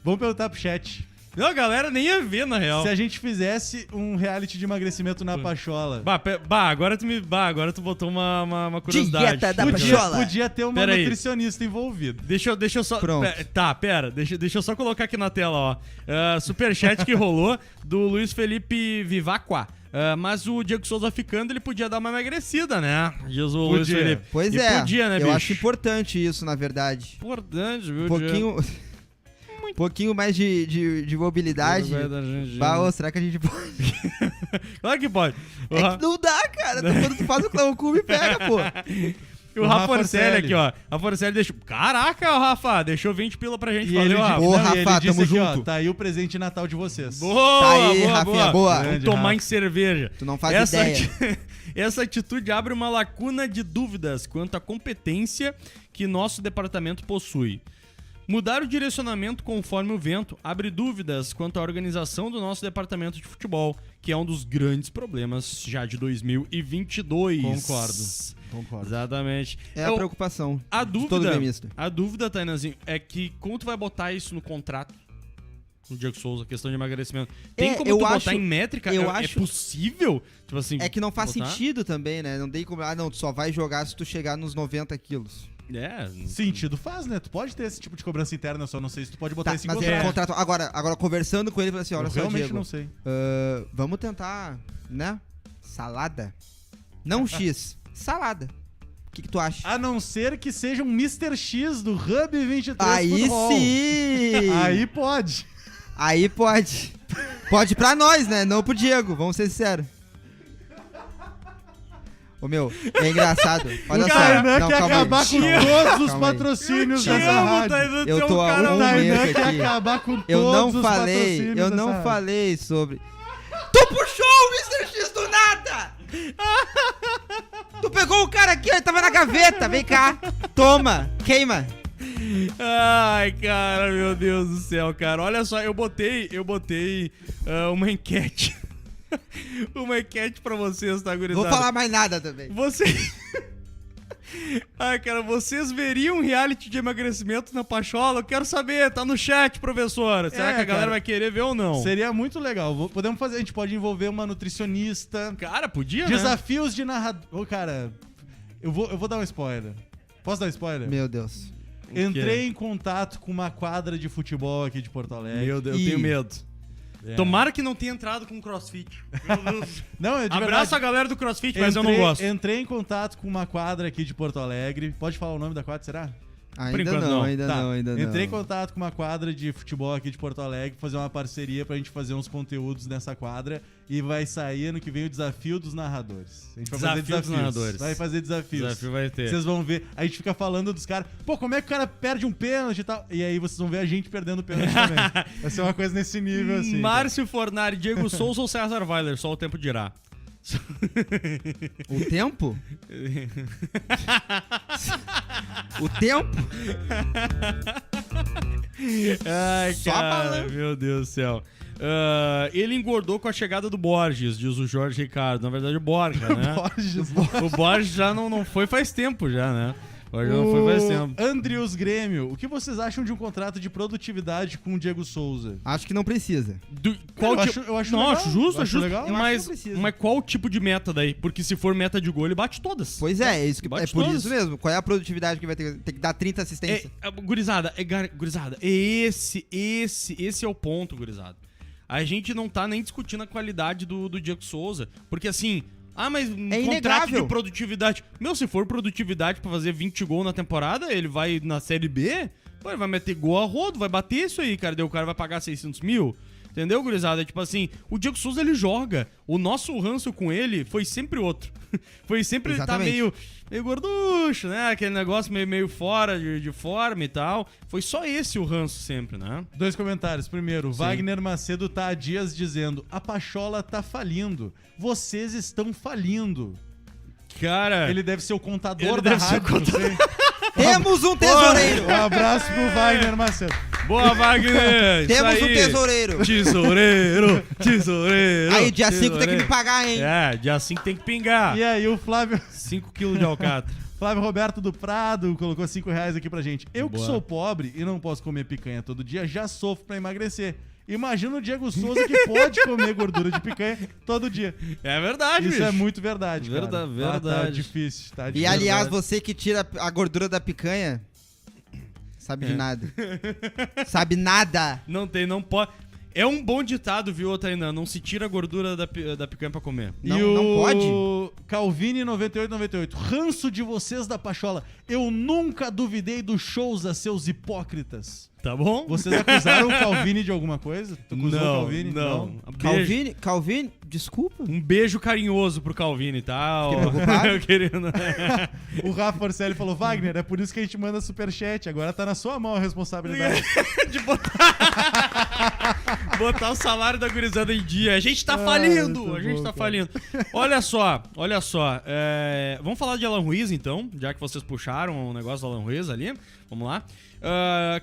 Vamos perguntar pro chat. Não, a galera nem ia ver, na real. Se a gente fizesse um reality de emagrecimento na Pachola, Agora tu botou uma curiosidade. Dieta da podia, Pachola. podia ter uma Pera aí. nutricionista envolvida. Deixa eu só... Pronto. Pera. Deixa eu só colocar aqui na tela, ó. Superchat que rolou do Luiz Felipe Vivacqua. Mas o Diego Souza ficando, ele podia dar uma emagrecida, né? Diz o Luiz Podia. Felipe. Pois E é. podia, né, eu bicho? acho importante isso, na verdade. Importante, viu? Um pouquinho mais de mobilidade. Bah, será que a gente pode? Claro que pode. É que não dá, cara. Quando tu faz o clã, o cu me pega, pô. E o Rafa Orselli aqui, ó. Rafa Orselli deixou... Caraca, o Rafa, deixou 20 pila pra gente. E Valeu, ele, Rafa. Boa, não, e ele Rafa, disse tamo aqui, ó, junto. tá aí o presente de Natal de vocês. Boa, Tá aí, boa, Rafinha, boa. Vamos Grande, tomar Rafa. em cerveja. Tu não faz ideia. Essa atitude abre uma lacuna de dúvidas quanto à competência que nosso departamento possui. Mudar o direcionamento conforme o vento abre dúvidas quanto à organização do nosso departamento de futebol, que é um dos grandes problemas já de 2022. Concordo. Exatamente. É a preocupação A de todo dúvida, gremista. Tainazinho, é que como tu vai botar isso no contrato do Diego Souza, questão de emagrecimento? Tem como eu tu acho- botar em métrica? eu É acho- possível? Tipo assim, É que não faz botar? sentido também, né? Não tem como... Ah, não, tu só vai jogar se tu chegar nos 90 quilos. É. Sentido faz, né? Tu pode ter esse tipo de cobrança interna, eu só não sei se tu pode botar Tá, esse mas contrato. o contrato... Agora, conversando com ele, eu falei assim, olha Eu só, realmente Diego, não sei. vamos tentar, né? Salada. Não X, salada. O que tu acha? A não ser que seja um Mr. X do Hub 23 Aí Futebol. sim! Aí pode. Aí pode. Pode pra nós, né? Não pro Diego, vamos ser sinceros. Ô meu, é engraçado. Olha O só. Tainan Não, quer calma aí, acabar com calma aí, todos os calma aí. patrocínios Te dessa amo, rádio. Tainan, tu Eu é um tô há cara um muito- Tainan mês quer aqui. acabar com Eu todos não os falei, patrocínios eu dessa não rádio. falei sobre... Tu puxou o Mr. X do nada! Tu pegou o cara aqui, ele tava na gaveta, vem cá. Toma, queima. Ai, cara, meu Deus do céu, cara. Olha só, eu botei uma enquete. Uma enquete pra vocês, tá, gurizada? Vou falar mais nada também. Você... Ai, cara, vocês veriam um reality de emagrecimento na Pachola? Eu quero saber, tá no chat, professora. Será que a galera cara. vai querer ver ou não? Seria muito legal. Podemos fazer, a gente pode envolver uma nutricionista. Cara, podia, né? Desafios de narrador. Ô, cara, eu vou dar um spoiler. Posso dar um spoiler? Meu Deus. Entrei em contato com uma quadra de futebol aqui de Porto Alegre. Meu Deus, eu Ih. tenho medo. É. Tomara que não tenha entrado com crossfit. Meu Deus. Não, é de Abraço a verdade. galera do crossfit, mas eu não Entrei- gosto. Entrei em contato com uma quadra aqui de Porto Alegre. Pode falar o nome da quadra, será? Ainda enquanto não, não. ainda Tá. não, ainda não. Entrei em contato com uma quadra de futebol aqui de Porto Alegre, fazer uma parceria pra gente fazer uns conteúdos nessa quadra e vai sair ano que vem o desafio dos narradores. A gente vai fazer Desafio dos desafios. narradores. Vai fazer desafios. Desafio vai ter. Vocês vão ver. A gente fica falando dos caras. Pô, como é que o cara perde um pênalti e tal? E aí vocês vão ver a gente perdendo o pênalti também. Vai ser uma coisa nesse nível assim. Márcio Fornari, Diego Souza ou César Weiler? Só o tempo dirá. O tempo? O tempo? Ai, Só cara, balão. meu Deus do céu. Ele engordou com a chegada do Borges, diz o Jorge Ricardo. Na verdade, o Borja, né? Borges. O Borges já não foi faz tempo já, né? O Borges não foi faz tempo. Andrius Grêmio, o que vocês acham de um contrato de produtividade com o Diego Souza? Acho que não precisa. Eu acho não, legal. acho justo, Eu acho justo. legal. Eu acho que Mas, não precisa. mas qual o tipo de meta daí? Porque se for meta de gol, ele bate todas. Pois é, isso que, Bate é por todas. isso mesmo. Qual é a produtividade que vai ter? Tem que dar 30 assistências. Gurizada, esse é o ponto, gurizada. A gente não tá nem discutindo a qualidade do Diego Souza, porque assim... mas um É contrato inegável. de produtividade... Meu, se for produtividade pra fazer 20 gols na temporada, ele vai na Série B, pô, ele vai meter gol a rodo, vai bater isso aí, cara. Daí o cara vai pagar 600 mil... Entendeu, gurizada? Tipo assim, o Diego Souza, ele joga. O nosso ranço com ele foi sempre outro. Foi sempre ele tá Exatamente. meio gorducho, né? Aquele negócio meio fora de forma e tal. Foi só esse o ranço sempre, né? 2 comentários. Primeiro, Sim. Wagner Macedo tá há dias dizendo: a Pachola tá falindo. Vocês estão falindo. Cara... Ele deve ser o contador Ele da deve ser o rádio. não sei. Temos um tesoureiro! Um abraço pro Wagner Macedo. Boa, Wagner! Isso Temos aí. um tesoureiro! Tesoureiro! Aí, dia 5 tem que me pagar, hein? É, dia 5 tem que pingar. E aí, o Flávio. 5 quilos de alcatra. Flávio Roberto do Prado colocou R$5 aqui pra gente. Eu que Boa. sou pobre e não posso comer picanha todo dia, já sofro pra emagrecer. Imagina o Diego Souza que pode comer gordura de picanha todo dia. É verdade, Isso bicho. é muito verdade, cara. Verdade. Tá difícil, tá E difícil. aliás, você que tira a gordura da picanha, sabe de nada. Sabe nada. Não pode. É um bom ditado, viu, Tainan? Não se tira a gordura da picanha pra comer. Não, e o não pode? Calvini9898. Ranço de vocês da Pachola. Eu nunca duvidei dos shows a seus hipócritas. Tá bom? Vocês acusaram o Calvini de alguma coisa? Tu acusou o Calvini? não. Beijo. Calvini, desculpa. Um beijo carinhoso pro Calvini, tá? Fiquei preocupado. Eu querendo. O Rafa Forcelli falou, Wagner, é por isso que a gente manda superchat. Agora tá na sua mão a responsabilidade. De botar o salário da gurizada em dia. A gente tá falindo. muito A gente bom, tá cara. falindo. Olha só. Vamos falar de Alan Ruiz, então, já que vocês puxaram o negócio do Alan Ruiz ali. Vamos lá.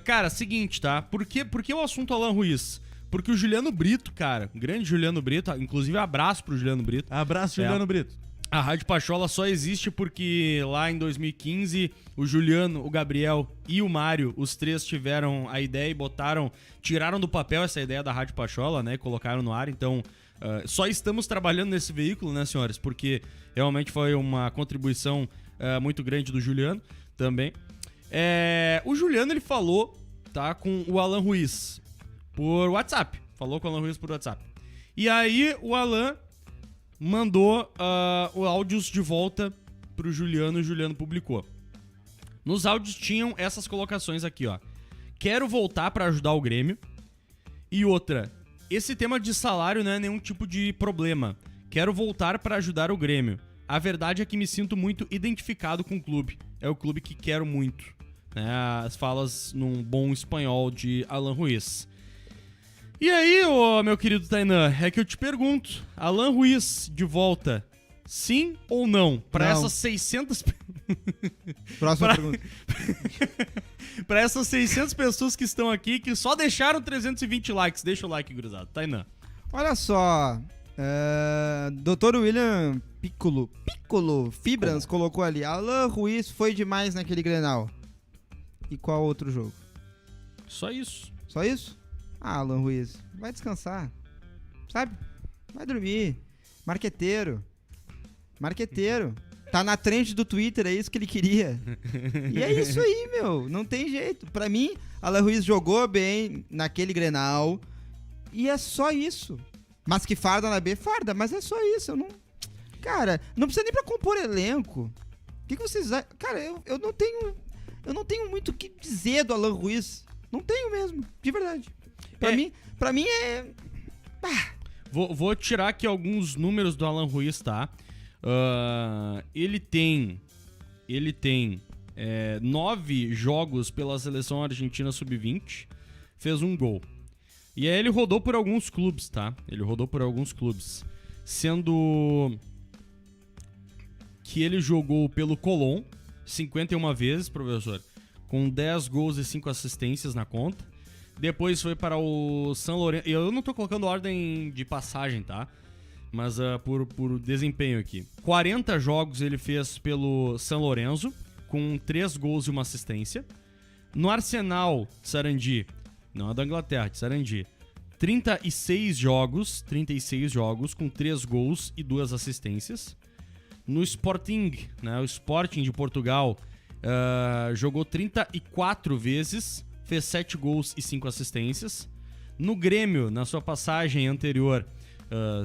Cara, seguinte, tá? Por que o assunto Alan Ruiz? Porque o Juliano Brito, cara, o grande Juliano Brito, inclusive abraço pro Juliano Brito. Abraço, Juliano Brito. A Rádio Pachola só existe porque lá em 2015 o Juliano, o Gabriel e o Mário, os três tiveram a ideia e tiraram do papel essa ideia da Rádio Pachola, né? Colocaram no ar, então só estamos trabalhando nesse veículo, né, senhores? Porque realmente foi uma contribuição muito grande do Juliano também. O Juliano, ele falou, tá, com o Alan Ruiz por WhatsApp. Falou com o Alan Ruiz por WhatsApp. E aí o Alan mandou os áudios de volta pro Juliano e o Juliano publicou. Nos áudios tinham essas colocações aqui, ó. Quero voltar pra ajudar o Grêmio. E outra, esse tema de salário não é nenhum tipo de problema. Quero voltar pra ajudar o Grêmio. A verdade é que me sinto muito identificado com o clube. É o clube que quero muito. Né? As falas num bom espanhol de Alan Ruiz. E aí, meu querido Tainan, é que eu te pergunto, Alan Ruiz de volta, sim ou não? Pra Não. essas 600... Próxima pergunta. Pra essas 600 pessoas que estão aqui, que só deixaram 320 likes. Deixa o like, gurizada. Tainan. Olha só. Dr. William Piccolo Fibrans colocou ali. Alan Ruiz foi demais naquele Grenal. E qual outro jogo? Só isso. Só isso? Ah, Alan Ruiz, vai descansar. Sabe? Vai dormir. Marqueteiro. Tá na trend do Twitter, é isso que ele queria. E é isso aí, meu. Não tem jeito. Pra mim, Alan Ruiz jogou bem naquele Grenal. E é só isso. Mas que farda na B, farda. Mas é só isso. Eu não... Cara, não precisa nem pra compor elenco. O que vocês... Cara, eu não tenho... Eu não tenho muito o que dizer do Alan Ruiz. Não tenho mesmo. De verdade. Pra mim é... Vou tirar aqui alguns números do Alan Ruiz, tá? Ele tem 9 jogos pela seleção argentina sub-20, fez um gol. E aí ele rodou por alguns clubes, tá? Sendo que ele jogou pelo Colón 51 vezes, professor, com 10 gols e 5 assistências na conta. Depois foi para o São Lourenço. Eu não tô colocando ordem de passagem, tá? Mas por desempenho aqui. 40 jogos ele fez pelo São Lourenço, com 3 gols e 1 assistência. No Arsenal de Sarandi, não é da Inglaterra, de Sarandi, 36 jogos, com 3 gols e 2 assistências. No Sporting, né, o Sporting de Portugal, jogou 34 vezes, fez 7 gols e 5 assistências. No Grêmio, na sua passagem anterior,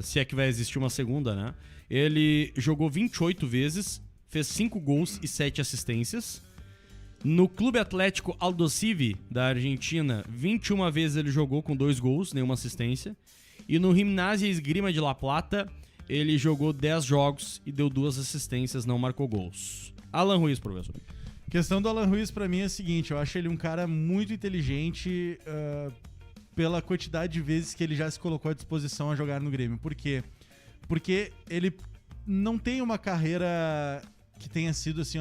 se é que vai existir uma segunda, né? Ele jogou 28 vezes, fez 5 gols e 7 assistências. No Clube Atlético Aldosivi, da Argentina, 21 vezes ele jogou com 2 gols, nenhuma assistência. E no Gimnasia Esgrima de La Plata, ele jogou 10 jogos e deu 2 assistências, não marcou gols. Alan Ruiz, professor. A questão do Alan Ruiz pra mim é a seguinte, eu acho ele um cara muito inteligente pela quantidade de vezes que ele já se colocou à disposição a jogar no Grêmio. Por quê? Porque ele não tem uma carreira que tenha sido assim,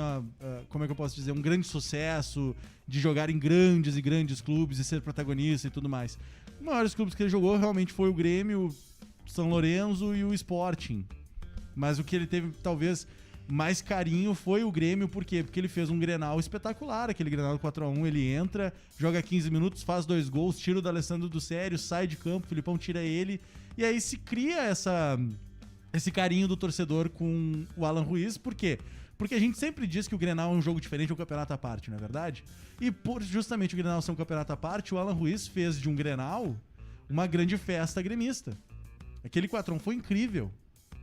como é que eu posso dizer, um grande sucesso de jogar em grandes e grandes clubes e ser protagonista e tudo mais. Os maiores clubes que ele jogou realmente foi o Grêmio, São Lourenço e o Sporting. Mas o que ele teve, talvez, mais carinho foi o Grêmio, por quê? Porque ele fez um Grenal espetacular, aquele Grenal 4x1, ele entra, joga 15 minutos, faz 2 gols, tira o D'Alessandro do sério, sai de campo, o Filipão tira ele, e aí se cria esse carinho do torcedor com o Alan Ruiz, por quê? Porque a gente sempre diz que o Grenal é um jogo diferente, é um campeonato à parte, não é verdade? E por justamente o Grenal ser um campeonato à parte, o Alan Ruiz fez de um Grenal uma grande festa gremista. Aquele 4x1 foi incrível,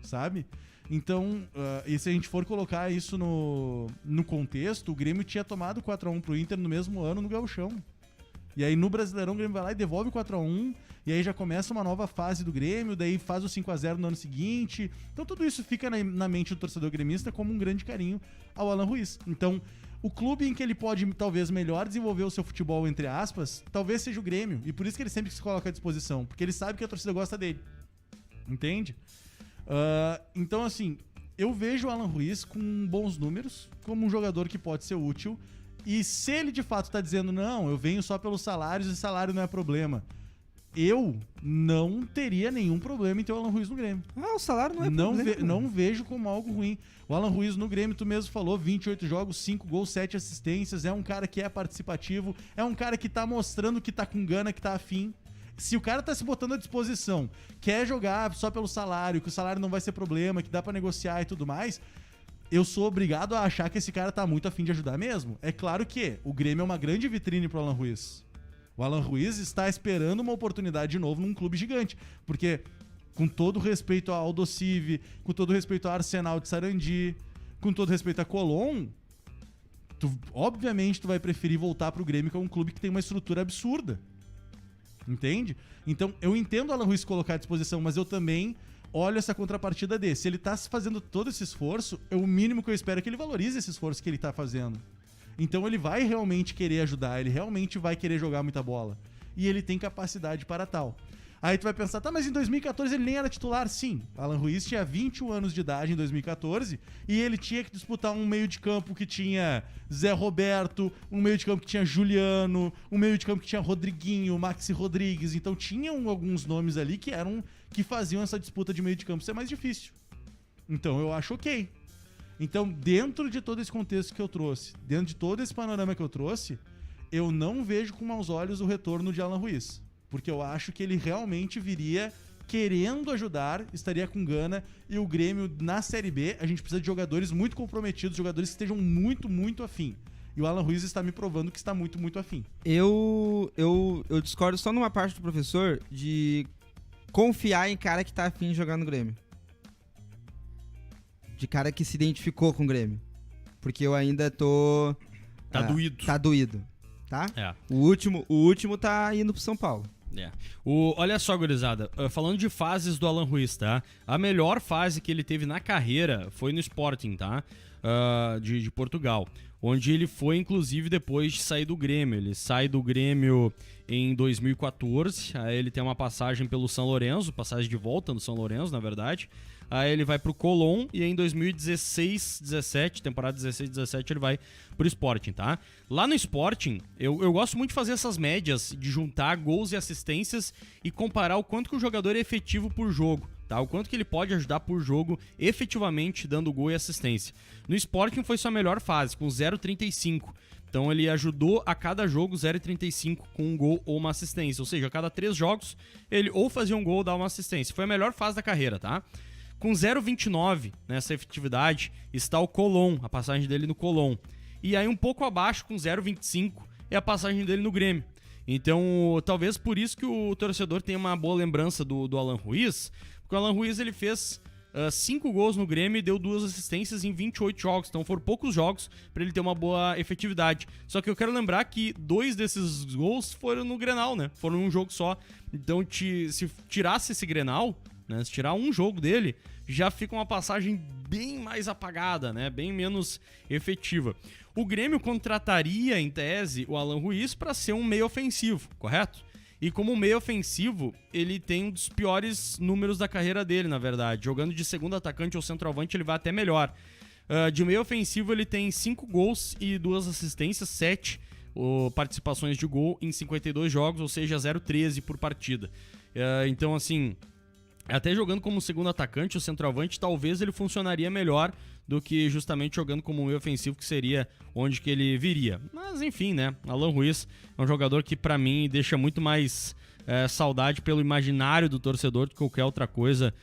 sabe? Então, e se a gente for colocar isso no contexto, o Grêmio tinha tomado 4x1 pro Inter no mesmo ano no Gauchão. E aí no Brasileirão o Grêmio vai lá e devolve o 4x1, e aí já começa uma nova fase do Grêmio, daí faz o 5x0 no ano seguinte. Então tudo isso fica na mente do torcedor gremista como um grande carinho ao Alan Ruiz. Então, o clube em que ele pode talvez melhor desenvolver o seu futebol, entre aspas, talvez seja o Grêmio. E por isso que ele sempre se coloca à disposição, porque ele sabe que a torcida gosta dele. Entende? Então, assim, eu vejo o Alan Ruiz com bons números, como um jogador que pode ser útil. E se ele de fato tá dizendo, não, eu venho só pelos salários e salário não é problema, eu não teria nenhum problema em ter o Alan Ruiz no Grêmio. O salário não é problema. Não vejo como algo ruim. O Alan Ruiz no Grêmio, tu mesmo falou, 28 jogos, 5 gols, 7 assistências, é um cara que é participativo, é um cara que tá mostrando que tá com gana, que tá afim. Se o cara tá se botando à disposição, quer jogar só pelo salário, que o salário não vai ser problema, que dá pra negociar e tudo mais, eu sou obrigado a achar que esse cara tá muito afim de ajudar mesmo. É claro que o Grêmio é uma grande vitrine pro Alan Ruiz. O Alan Ruiz está esperando uma oportunidade de novo num clube gigante. Porque, com todo respeito ao Aldosivi, com todo respeito ao Arsenal de Sarandi, com todo respeito a Colón, obviamente tu vai preferir voltar pro Grêmio, que é um clube que tem uma estrutura absurda. Entende? Então, eu entendo o Alan Ruiz colocar à disposição, mas eu também olho essa contrapartida dele. Se ele tá fazendo todo esse esforço, o mínimo que eu espero é que ele valorize esse esforço que ele tá fazendo. Então ele vai realmente querer ajudar, ele realmente vai querer jogar muita bola. E ele tem capacidade para tal. Aí tu vai pensar, tá, mas em 2014 ele nem era titular. Sim, Alan Ruiz tinha 21 anos de idade em 2014 e ele tinha que disputar um meio de campo que tinha Zé Roberto, um meio de campo que tinha Juliano, um meio de campo que tinha Rodriguinho, Maxi Rodrigues. Então tinham alguns nomes ali que faziam essa disputa de meio de campo ser mais difícil. Então eu acho ok. Então, dentro de todo esse contexto que eu trouxe, dentro de todo esse panorama que eu trouxe, eu não vejo com maus olhos o retorno de Alan Ruiz. Porque eu acho que ele realmente viria querendo ajudar, estaria com gana, e o Grêmio, na Série B, a gente precisa de jogadores muito comprometidos, jogadores que estejam muito, muito afim. E o Alan Ruiz está me provando que está muito, muito afim. Eu discordo só numa parte do professor de confiar em cara que tá afim de jogar no Grêmio. De cara que se identificou com o Grêmio. Porque eu ainda tô... Tá doído. Tá doído, tá? É. O último tá indo pro São Paulo. É. Olha só, gurizada, falando de fases do Alan Ruiz, tá? A melhor fase que ele teve na carreira foi no Sporting, tá? De Portugal. Onde ele foi, inclusive, depois de sair do Grêmio. Ele sai do Grêmio em 2014, aí ele tem uma passagem pelo São Lourenço, passagem de volta no São Lourenço, na verdade. Aí ele vai pro Colón e em 2016-17, temporada 16-17, ele vai pro Sporting, tá? Lá no Sporting, eu gosto muito de fazer essas médias, de juntar gols e assistências e comparar o quanto que o jogador é efetivo por jogo, tá? O quanto que ele pode ajudar por jogo efetivamente dando gol e assistência. No Sporting foi sua melhor fase, com 0,35. Então ele ajudou a cada jogo 0,35 com um gol ou uma assistência. Ou seja, a cada 3 jogos ele ou fazia um gol ou dava uma assistência. Foi a melhor fase da carreira, tá? Com 0,29 nessa efetividade está o Colón, a passagem dele no Colón. E aí um pouco abaixo, com 0,25, é a passagem dele no Grêmio. Então, talvez por isso que o torcedor tenha uma boa lembrança do Alan Ruiz, porque o Alan Ruiz ele fez 5 gols no Grêmio e deu 2 assistências em 28 jogos. Então foram poucos jogos para ele ter uma boa efetividade. Só que eu quero lembrar que 2 desses gols foram no Grenal, né? Foram um jogo só. Então se tirasse esse Grenal, né? Se tirar um jogo dele, já fica uma passagem bem mais apagada, né? Bem menos efetiva. O Grêmio contrataria, em tese, o Alan Ruiz para ser um meio ofensivo, correto? E como meio ofensivo, ele tem um dos piores números da carreira dele, na verdade. Jogando de segundo atacante ou centroavante, ele vai até melhor. De meio ofensivo, ele tem 5 gols e 2 assistências, 7 participações de gol em 52 jogos, ou seja, 0,13 por partida. Então, assim, Até jogando como segundo atacante, o centroavante, talvez ele funcionaria melhor do que justamente jogando como um meio ofensivo, que seria onde que ele viria. Mas enfim, né? Alan Ruiz é um jogador que pra mim deixa muito mais saudade pelo imaginário do torcedor do que qualquer outra coisa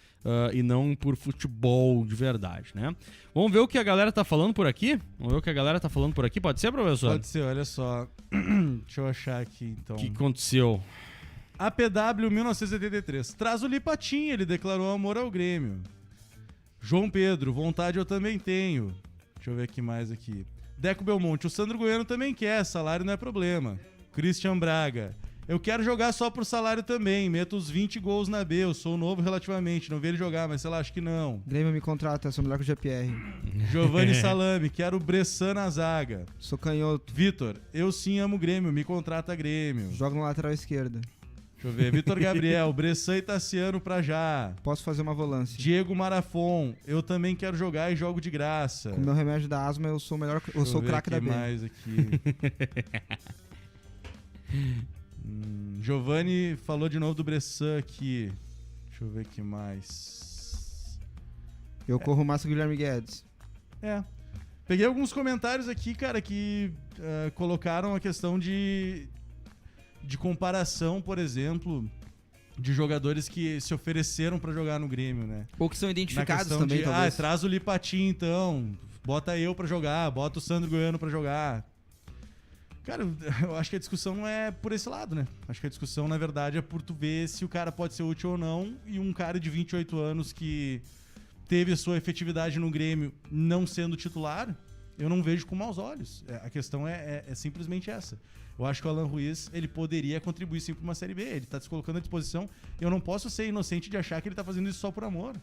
e não por futebol de verdade, né? Vamos ver o que a galera tá falando por aqui? Pode ser, professor? Pode ser, olha só. Deixa eu achar aqui, então. O que aconteceu? APW 1983. Traz o Lipatim, ele declarou amor ao Grêmio. João Pedro, vontade eu também tenho. Deixa eu ver aqui mais aqui. Deco Belmonte, o Sandro Goiano também quer, salário não é problema. Christian Braga, eu quero jogar só por salário também, meto os 20 gols na B, eu sou novo relativamente, não vi ele jogar, mas sei lá, acho que não. Grêmio me contrata, eu sou melhor que o GPR. Giovanni Salame, quero o Bressan na zaga. Sou canhoto, Vitor, eu sim amo Grêmio, me contrata Grêmio. jogo na lateral esquerda. Deixa eu ver, Vitor Gabriel, Bressan e Tassiano pra já. Posso fazer uma volância. Diego Marafon, eu também quero jogar e jogo de graça. Com meu remédio da asma, eu sou o melhor, eu sou o craque da B. Mais aqui. Giovanni falou de novo do Bressan aqui. Deixa eu ver aqui mais. Eu corro massa Guilherme Guedes. Peguei alguns comentários aqui, cara, que colocaram a questão de comparação, por exemplo, de jogadores que se ofereceram pra jogar no Grêmio, né? Ou que são Na identificados questão também, de, talvez. traz o Lipatim, então. Bota eu pra jogar, bota o Sandro Goiano pra jogar. Cara, eu acho que a discussão não é por esse lado, né? Acho que a discussão, na verdade, é por tu ver se o cara pode ser útil ou não. E um cara de 28 anos que teve sua efetividade no Grêmio não sendo titular, eu não vejo com maus olhos. A questão é simplesmente essa. Eu acho que o Alan Ruiz, ele poderia contribuir sim para uma Série B. Ele tá se colocando à disposição. Eu não posso ser inocente de achar que ele tá fazendo isso só por amor.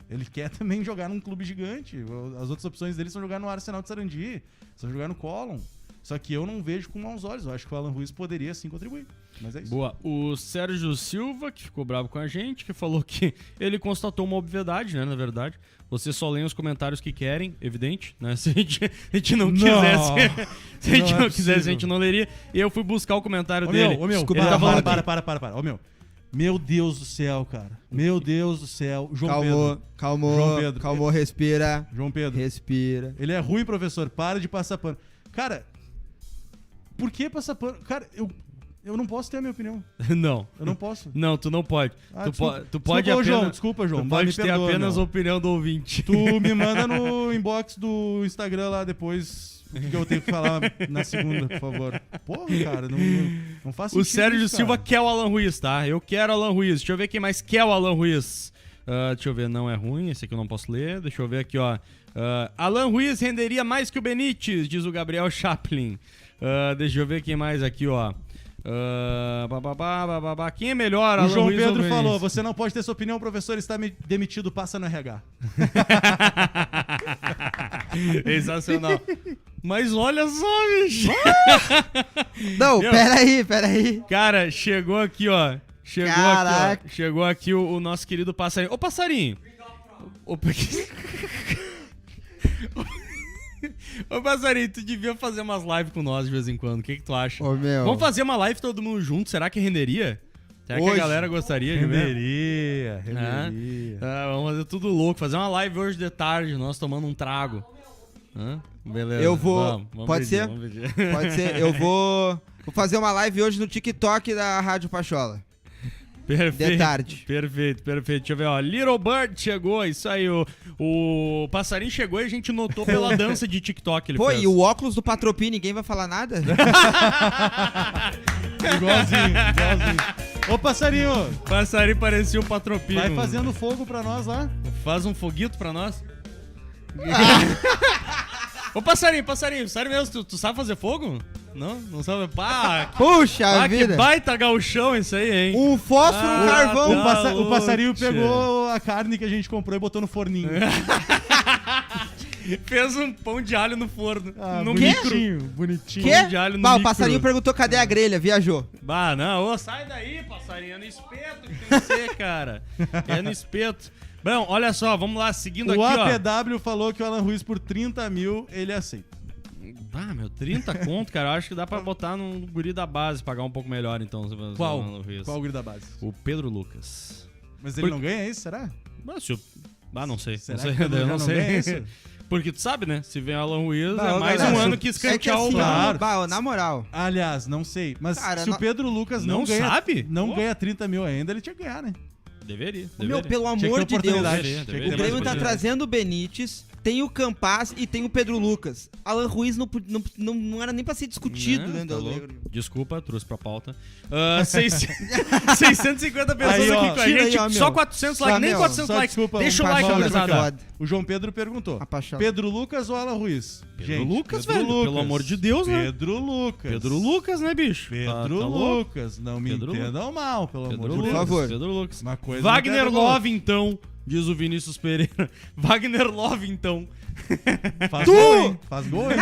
Ele quer também jogar num clube gigante. As outras opções dele são jogar no Arsenal de Sarandi, são jogar no Colón. Só que eu não vejo com maus olhos. Eu acho que o Alan Ruiz poderia sim contribuir. Mas é isso. Boa. O Sérgio Silva, que ficou bravo com a gente, que falou que ele constatou uma obviedade, né, na verdade. Você só lê os comentários que querem, evidente, né? Se a gente não quisesse... Se a gente não quisesse, a gente não leria. E eu fui buscar o comentário dele. Ô, meu, Ele tá falando para. Ô, meu. Meu Deus do céu, cara. Meu Deus do céu. João Pedro. Calmou, respira. João Pedro. Respira. Ele é ruim, professor. Para de passar pano. Cara, por que passar pano? Cara, eu não posso ter a minha opinião. Não. Eu não posso. Não, tu não pode. Tu pode desculpa, apenas... João. Desculpa, João. Tu pode ter perdoa, apenas a meu. opinião do ouvinte. Tu me manda no inbox do Instagram lá depois o que eu tenho que falar na segunda, por favor. Porra, cara, não faz sentido. O Sérgio isso, Silva cara. quer o Alan Ruiz, tá? Eu quero o Alan Ruiz. Deixa eu ver quem mais quer o Alan Ruiz. Deixa eu ver, não é ruim, esse aqui eu não posso ler. Deixa eu ver aqui, ó. Alan Ruiz renderia mais que o Benítez, diz o Gabriel Chaplin. Deixa eu ver quem mais aqui, ó. Quem é melhor, O Alan João Ruiz ou Pedro Benítez? falou, você não pode ter sua opinião, professor está demitido, passa no RH. Sensacional. Mas olha só, bicho. Não, Meu. peraí. Cara, chegou aqui, ó. Caraca. Chegou aqui o nosso querido passarinho. Ô, passarinho. Ô, passarinho, tu devia fazer umas lives com nós de vez em quando. O que tu acha? Ô, meu. Vamos fazer uma live todo mundo junto? Será que renderia? Será que a Hoje? galera gostaria de ver? Renderia. Vamos fazer tudo louco. Fazer uma live hoje de tarde, nós tomando um trago. Beleza. Eu vou... Vamos Pode pedir, ser? vamos pedir. Pode ser. Eu vou fazer uma live hoje no TikTok da Rádio Pachola. Perfeito. De tarde. Perfeito. Deixa eu ver, ó. Little Bird chegou, isso aí. O passarinho chegou e a gente notou pela dança de TikTok. Ele Pô, fez. e o óculos do Patropi, ninguém vai falar nada? Igualzinho. Ô, passarinho, Passarinho parecia um patropinho. vai fazendo fogo pra nós lá. Faz um foguito pra nós. Ô, passarinho, sério mesmo, tu sabe fazer fogo? Não sabe? Pá, Puxa que vida. baita gauchão isso aí, hein? Um fósforo, um carvão. O passarinho louca. pegou a carne que a gente comprou e botou no forninho. Fez um pão de alho no forno. no bonitinho, micro. bonitinho. Quê? de alho no Bah, o micro. passarinho perguntou cadê a grelha, viajou. Bah, não, ô, sai daí, passarinho, é no espeto que tem que ser, cara. É no espeto. Bom, olha só, vamos lá, seguindo O aqui, ó. APW falou que o Alan Ruiz por 30 mil ele aceita. Ah, meu, 30 conto, cara, eu acho que dá pra botar no guri da base, pagar um pouco melhor, então. Qual? Ruiz. Qual o guri da base? O Pedro Lucas. Mas ele não ganha isso, será? Mas se eu... não sei. Será não sei, que o Edu já eu não não sei. ganha isso? Porque tu sabe, né? Se vem Alan Ruiz, Não, é mais galera, um ano que escantear assim, o... Claro. na moral. Aliás, não sei. Mas Cara, se o Pedro Lucas não ganha... sabe? Não ganha 30 mil ainda, ele tinha que ganhar, né? Deveria. Meu, pelo Tinha que amor ter de Deus. oportunidade. Deveria, Tinha que deveria. ter O Grêmio mais tá oportunidade. trazendo o Benítez, tem o Campas e tem o Pedro Lucas. Alan Ruiz não era nem pra ser discutido, Não, né? tá do louco. Alegre. Desculpa, trouxe pra pauta. 650 pessoas Aí, ó, aqui com a tira gente. aí, ó, Só meu. 400 Só, likes, nem meu, 400 só likes. desculpa, Deixa um o like, paixão gurizada. foda. O João Pedro perguntou. Apaixonado. Pedro Lucas ou Alan Ruiz? Pedro Lucas, velho, pelo amor de Deus, né? Pedro Lucas. Pedro Lucas, né, bicho? Pedro Tá louco? Lucas. Não me Pedro entendam mal, pelo Pedro amor de Lucas, Deus. favor. Pedro Lucas. Uma coisa Wagner não quero Love, então, diz o Vinícius Pereira. Wagner Love, então. Faz gol, hein? Faz gol, hein?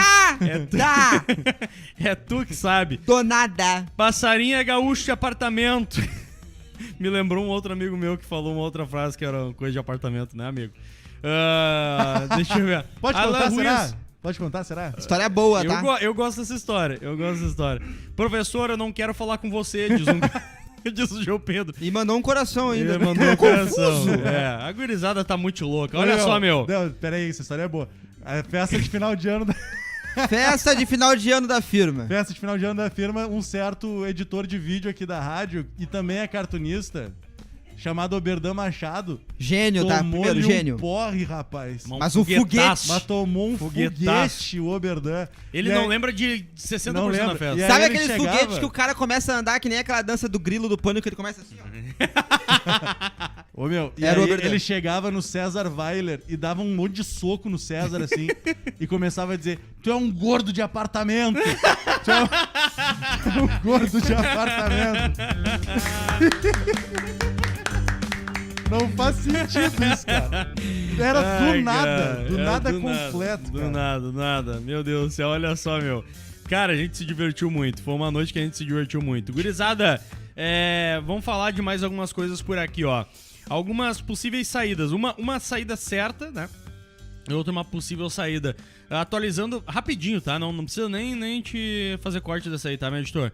Tá! É tu que sabe. Tô nada. Passarinha gaúcho de apartamento. Me lembrou um outro amigo meu que falou uma outra frase que era uma coisa de apartamento, né, amigo? Deixa eu ver. Pode Alan contar, Ruiz. será? Pode contar, será? História boa, tá? Eu gosto dessa história. Professor, eu não quero falar com você, diz o João Pedro. E mandou um coração ainda. Ele mandou um coração. A gurizada tá muito louca. Olha só, meu. Não, peraí, essa história é boa. A festa de final de ano da... Festa de final de ano da firma. Festa de final de ano da firma, um certo editor de vídeo aqui da rádio e também é cartunista, chamado Oberdan Machado. Gênio, tá? Primeiro, Tomou-lhe gênio. um porre, rapaz. Mas um foguetaço. Mas tomou um Foguetaço. foguete, o Oberdan. Ele E não aí- lembra de 60% Não lembra. da festa. E aí Sabe ele aqueles chegava- foguetes que o cara começa a andar que nem aquela dança do grilo do pânico que ele começa assim, ó. Ô, meu, e Era o aí Oberdan. ele chegava no César Weiler e dava um monte de soco no César, assim, e começava a dizer, tu é um gordo de apartamento. Tu é um gordo de apartamento. Não faz sentido isso, cara. Era Ai, do nada, cara, do é nada do completo, cara. Do nada. Meu Deus do céu, olha só, meu. Cara, a gente se divertiu muito. Foi uma noite que a gente se divertiu muito. Gurizada, vamos falar de mais algumas coisas por aqui, ó. Algumas possíveis saídas. Uma saída certa, né? E outra uma possível saída. Atualizando rapidinho, tá? Não precisa nem te fazer corte dessa aí, tá, meu editor?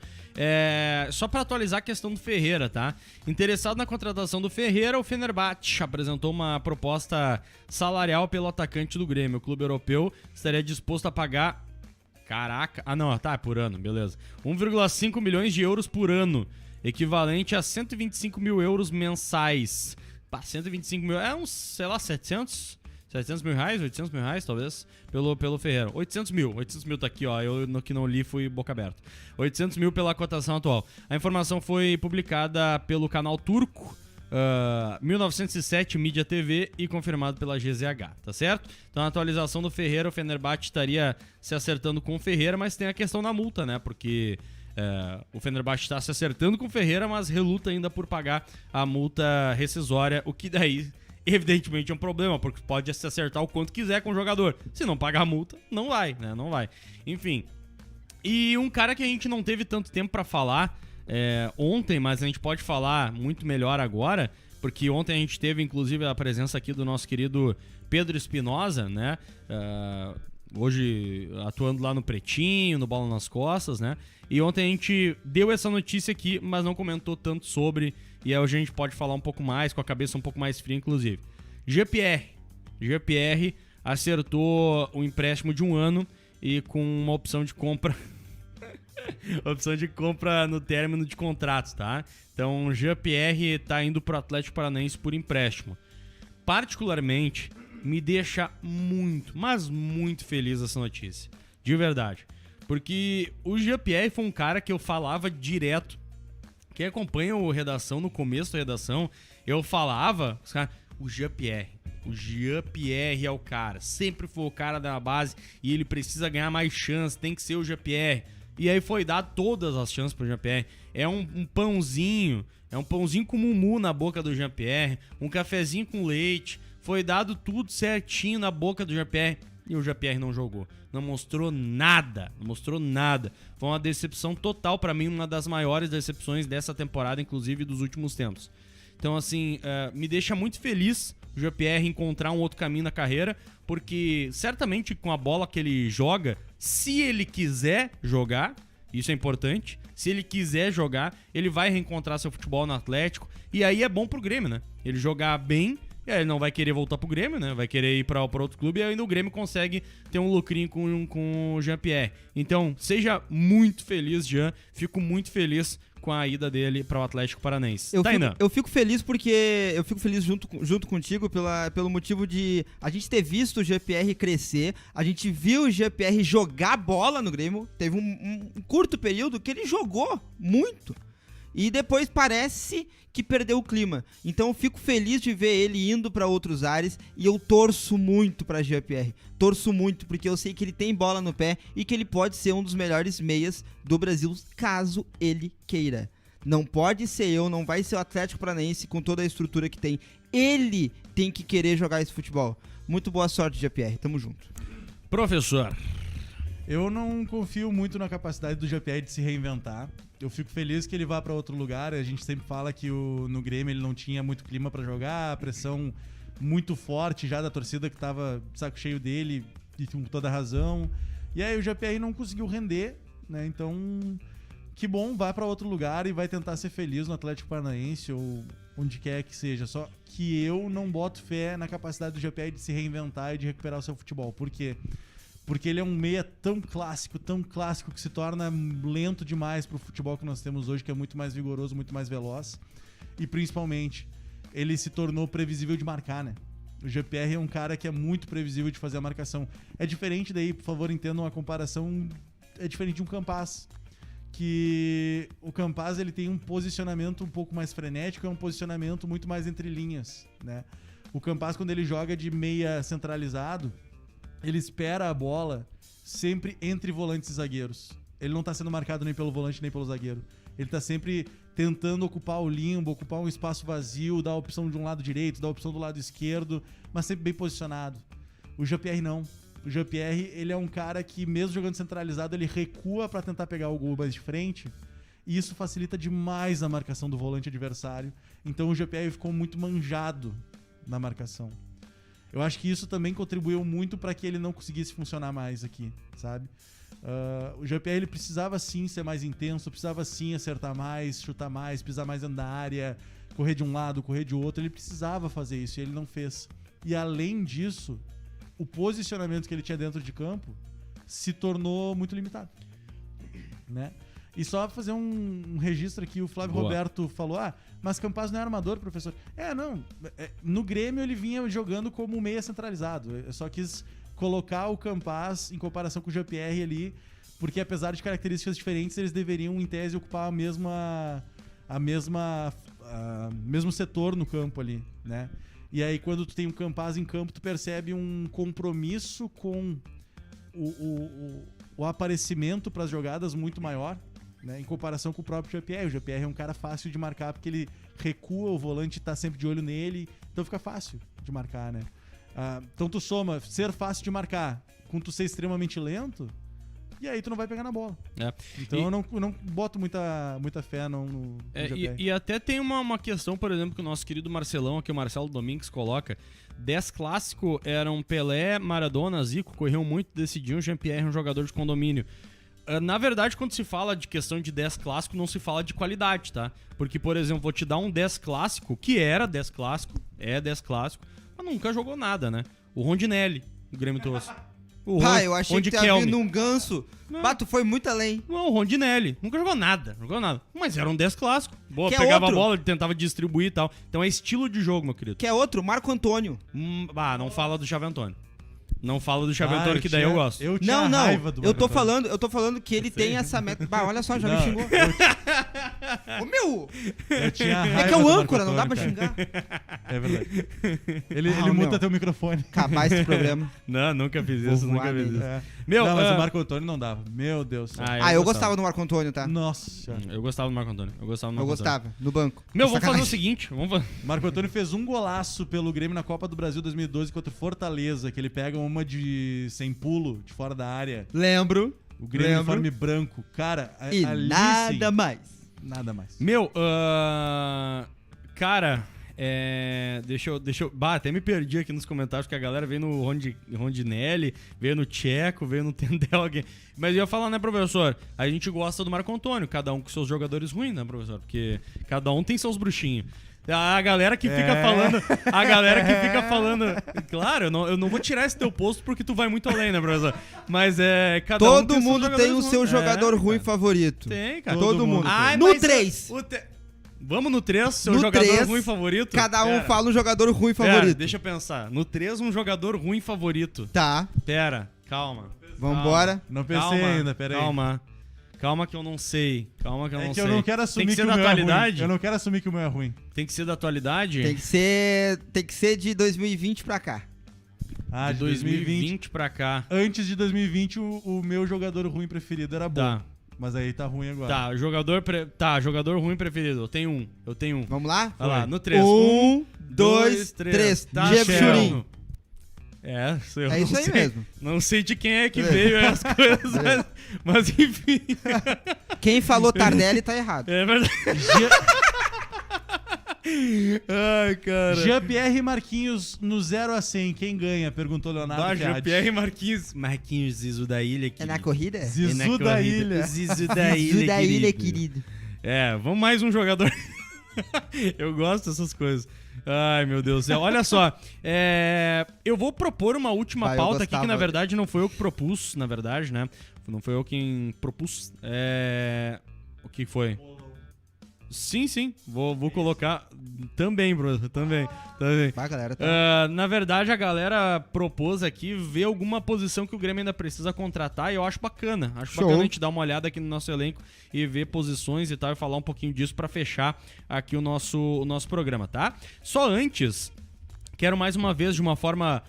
Só pra atualizar a questão do Ferreira, tá? Interessado na contratação do Ferreira, o Fenerbahçe apresentou uma proposta salarial pelo atacante do Grêmio. O clube europeu estaria disposto a pagar... Caraca. Ah, não, tá, é por ano, beleza. 1,5 milhões de euros por ano, equivalente a 125 mil euros mensais. Pá, 125 mil... É uns, sei lá, 700 mil reais, 800 mil reais, talvez, pelo Ferreira. 800 mil tá aqui, ó, eu no que não li fui boca aberta. 800 mil pela cotação atual. A informação foi publicada pelo canal turco, 1907 Mídia TV e confirmado pela GZH, tá certo? Então a atualização do Ferreira, o Fenerbahçe estaria se acertando com o Ferreira, mas tem a questão da multa, né, porque... o Fenerbahçe está se acertando com o Ferreira, mas reluta ainda por pagar a multa rescisória, o que daí... Evidentemente é um problema, porque pode se acertar o quanto quiser com o jogador. Se não pagar a multa, não vai, né? Não vai. Enfim. E um cara que a gente não teve tanto tempo pra falar ontem, mas a gente pode falar muito melhor agora, porque ontem a gente teve, inclusive, a presença aqui do nosso querido Pedro Espinosa, né? Hoje atuando lá no Pretinho, no Bola nas Costas, né? E ontem a gente deu essa notícia aqui, mas não comentou tanto sobre, e aí hoje a gente pode falar um pouco mais, com a cabeça um pouco mais fria, inclusive. GPR acertou o empréstimo de 1 ano e com uma opção de compra... opção de compra no término de contratos, tá? Então o GPR tá indo pro Atlético Paranaense por empréstimo. Particularmente, me deixa muito, mas muito feliz essa notícia. De verdade. Porque o GPR foi um cara que eu falava direto. Quem acompanha o Redação, no começo da Redação, eu falava, o GPR é o cara. Sempre foi o cara da base e ele precisa ganhar mais chance, tem que ser o GPR. E aí foi dado todas as chances pro GPR. É um pãozinho com mumu na boca do GPR, um cafezinho com leite. Foi dado tudo certinho na boca do GPR e o GPR não jogou. Não mostrou nada. Foi uma decepção total pra mim, uma das maiores decepções dessa temporada, inclusive dos últimos tempos. Então, assim, me deixa muito feliz o GPR encontrar um outro caminho na carreira, porque certamente com a bola que ele joga, se ele quiser jogar, isso é importante, Se ele quiser jogar, ele vai reencontrar seu futebol no Atlético. E aí é bom pro Grêmio, né? Ele jogar bem, e aí ele não vai querer voltar pro Grêmio, né? Vai querer ir pra outro clube, e ainda o Grêmio consegue ter um lucrinho com o Jean-Pierre. Então, seja muito feliz, Jean. Fico muito feliz com a ida dele para o Atlético Paranaense. Eu fico feliz porque eu fico feliz junto contigo pelo motivo de a gente ter visto o GPR crescer, a gente viu o GPR jogar bola no Grêmio, teve um curto período que ele jogou muito e depois parece que perdeu o clima. Então eu fico feliz de ver ele indo para outros ares e eu torço muito para GPR. Torço muito porque eu sei que ele tem bola no pé e que ele pode ser um dos melhores meias do Brasil caso ele queira. Não pode ser eu, não vai ser o Atlético Paranaense com toda a estrutura que tem. Ele tem que querer jogar esse futebol. Muito boa sorte, GPR. Tamo junto. Professor. Eu não confio muito na capacidade do GPR de se reinventar. Eu fico feliz que ele vá para outro lugar. A gente sempre fala que no Grêmio ele não tinha muito clima para jogar, a pressão muito forte já da torcida que tava de saco cheio dele e com toda razão. E aí o GPR não conseguiu render, né? Então, que bom, vai para outro lugar e vai tentar ser feliz no Atlético Paranaense ou onde quer que seja. Só que eu não boto fé na capacidade do GPR de se reinventar e de recuperar o seu futebol. Por quê? Porque ele é um meia tão clássico, que se torna lento demais pro futebol que nós temos hoje, que é muito mais vigoroso, muito mais veloz. E principalmente, ele se tornou previsível de marcar, né? O GPR é um cara que é muito previsível de fazer a marcação. É diferente daí, por favor, entendam uma comparação, é diferente de um Campaz. Que o Campaz ele tem um posicionamento um pouco mais frenético, é um posicionamento muito mais entre linhas, né? O Campaz, quando ele joga de meia centralizado, ele espera a bola sempre entre volantes e zagueiros. Ele não tá sendo marcado nem pelo volante nem pelo zagueiro. Ele tá sempre tentando ocupar o limbo, ocupar um espaço vazio, dar a opção de um lado direito, dar a opção do lado esquerdo, mas sempre bem posicionado. O Jean-Pierre não. O Jean-Pierre, ele é um cara que, mesmo jogando centralizado, ele recua pra tentar pegar o gol mais de frente, e isso facilita demais a marcação do volante adversário. Então o Jean-Pierre ficou muito manjado na marcação. Eu acho que isso também contribuiu muito para que ele não conseguisse funcionar mais aqui, sabe? O Jean-Pierre ele precisava sim ser mais intenso, precisava sim acertar mais, chutar mais, pisar mais dentro da área, correr de um lado, correr de outro. Ele precisava fazer isso e ele não fez. E além disso, o posicionamento que ele tinha dentro de campo se tornou muito limitado, né? E só fazer um registro aqui, o Flávio Roberto falou, mas Campaz não é armador, professor. Não. No Grêmio ele vinha jogando como meia centralizado. Eu só quis colocar o Campaz em comparação com o Jean-Pierre ali, porque apesar de características diferentes, eles deveriam, em tese, ocupar mesmo setor no campo ali, né? E aí, quando tu tem um Campaz em campo, tu percebe um compromisso com o aparecimento para as jogadas muito maior, né, em comparação com o próprio Jean-Pierre. O Jean-Pierre é um cara fácil de marcar porque ele recua, o volante tá sempre de olho nele, então fica fácil de marcar, né? Então tu soma ser fácil de marcar com tu ser extremamente lento, e aí tu não vai pegar na bola. Então eu não boto muita fé no Jean-Pierre. E até tem uma questão, por exemplo, que o nosso querido Marcelão, aqui o Marcelo Domingues, coloca. 10 clássico eram Pelé, Maradona, Zico, corriam muito, decidiam. Jean-Pierre é um jogador de condomínio. Na verdade, quando se fala de questão de 10 clássico, não se fala de qualidade, tá? Porque, por exemplo, vou te dar um 10 clássico, que era 10 clássico, é 10 clássico, mas nunca jogou nada, né? O Rondinelli, o Grêmio trouxe. Eu achei que tava vindo um ganso. Tu foi muito além. Não, o Rondinelli, nunca jogou nada. Mas era um 10 clássico. Boa, que pegava a bola, tentava distribuir e tal. Então é estilo de jogo, meu querido. Que é outro, Marco Antônio. Não fala do Xavi Antônio. Não fala do Xavi Antônio, que daí eu gosto. Eu tinha raiva do eu tô falando que ele tem essa meta. Olha só, já me xingou. Ô meu! Eu tinha raiva. É que é o âncora, não dá pra xingar. É verdade. Ele muta teu microfone. Acabar esse programa. Não, nunca fiz isso, nunca fiz isso. Mas o Marco Antônio não dava. Meu Deus. Eu gostava do Marco Antônio, tá? Nossa. Eu gostava do Marco Antônio. Eu gostava, no banco. Vamos fazer o seguinte. Marco Antônio fez um golaço pelo Grêmio na Copa do Brasil 2012 contra o Fortaleza, que ele pega uma de sem pulo, de fora da área. Lembro. O Grêmio uniforme branco. Cara, e ali nada mais. Nada mais. Cara, Deixa eu... até me perdi aqui nos comentários, porque a galera veio no Rondinelli, veio no Tcheco, veio no Tendel aqui. Mas eu ia falar, né, professor? A gente gosta do Marco Antônio, cada um com seus jogadores ruins, né, professor? Porque cada um tem seus bruxinhos. A galera que fica falando... A galera que fica falando... Claro, eu não vou tirar esse teu posto porque tu vai muito além, né, professor? Mas cada um Todo mundo tem o seu jogador ruim favorito. Tem, cara. Todo mundo. Ai, No mas 3. Vamos no 3, seu No jogador 3, ruim favorito? Cada um Pera. fala um jogador ruim Pera, favorito. deixa eu pensar. No 3, um jogador ruim favorito. Tá, Pera, calma. vambora. Não pensei ainda, peraí. Calma que eu não sei. Calma que eu não sei. Eu não quero assumir Tem que ser o da meu atualidade? é ruim. Eu não quero assumir que o meu é ruim. Tem que ser da atualidade? Tem que ser de 2020 pra cá. Ah, De 2020 pra cá. Antes de 2020, o meu jogador ruim preferido era bom. Tá. Mas aí tá ruim agora. Tá, jogador ruim preferido. Eu tenho um. Vamos lá? Vai lá, no 3. 1, 2, 3. Tá, Diego Chel. Churin. Eu É não isso aí sei. mesmo. Não sei de quem é que veio as coisas, mas enfim. Quem falou Tardelli tá errado. É verdade. Ai, cara. Jean-Pierre e Marquinhos no 0 a 100. Quem ganha? Perguntou Leonardo Fiat. Jean-Pierre e Marquinhos, Zizo da Ilha aqui. É na corrida? Zizu da Ilha. Zizo da Ilha, Zizu da Ilha, querido. Vamos mais um jogador. Eu gosto dessas coisas. Ai, meu Deus do céu. Olha só, eu vou propor uma última Vai, eu pauta aqui, que gostava. na verdade não foi eu que propus, na verdade, né? Não foi eu quem propus. O que foi? Sim. Vou colocar também, Bruno. Também. Vai, galera. Tá. Na verdade, a galera propôs aqui ver alguma posição que o Grêmio ainda precisa contratar e eu acho bacana. Acho Show. bacana a gente dar uma olhada aqui no nosso elenco e ver posições e tal e falar um pouquinho disso pra fechar aqui o nosso programa, tá? Só antes, quero mais uma vez, de uma forma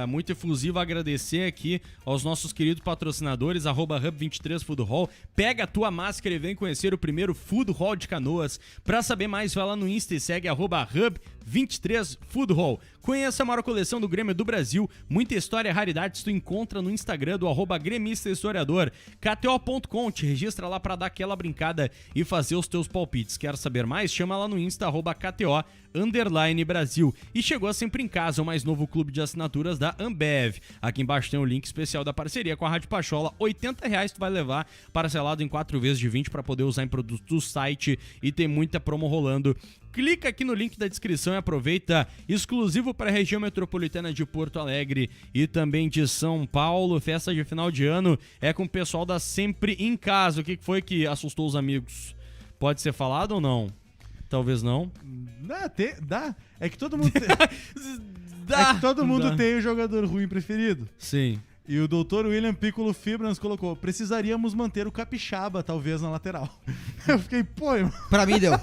muito efusiva, agradecer aqui aos nossos queridos patrocinadores, @Hub23 Food Hall. Pega a tua máscara e vem conhecer o primeiro Food Hall de Canoas. Pra saber mais, vai lá no Insta e segue @Hub23 Food Hall. Conheça a maior coleção do Grêmio do Brasil. Muita história e raridades tu encontra no Instagram do @Gremista Historiador. KTO.com, te registra lá pra dar aquela brincada e fazer os teus palpites. Quer saber mais? Chama lá no Insta, @KTO_Brasil. E chegou a Sempre em Casa, o mais novo clube de assinaturas da Ambev. Aqui embaixo tem o link especial da parceria com a Rádio Pachola. R$80 tu vai levar, parcelado em 4 vezes de 20 para poder usar em produtos do site e tem muita promo rolando. Clica aqui no link da descrição e aproveita, exclusivo para a região metropolitana de Porto Alegre e também de São Paulo. Festa de final de ano é com o pessoal da Sempre em Casa. O que foi que assustou os amigos? Pode ser falado ou não? Talvez não. Dá. É que todo mundo tem o jogador ruim preferido. Sim. E o Dr. William Piccolo Fibrans colocou: precisaríamos manter o Capixaba, talvez, na lateral. Eu fiquei, pô, irmão. Pra mim deu.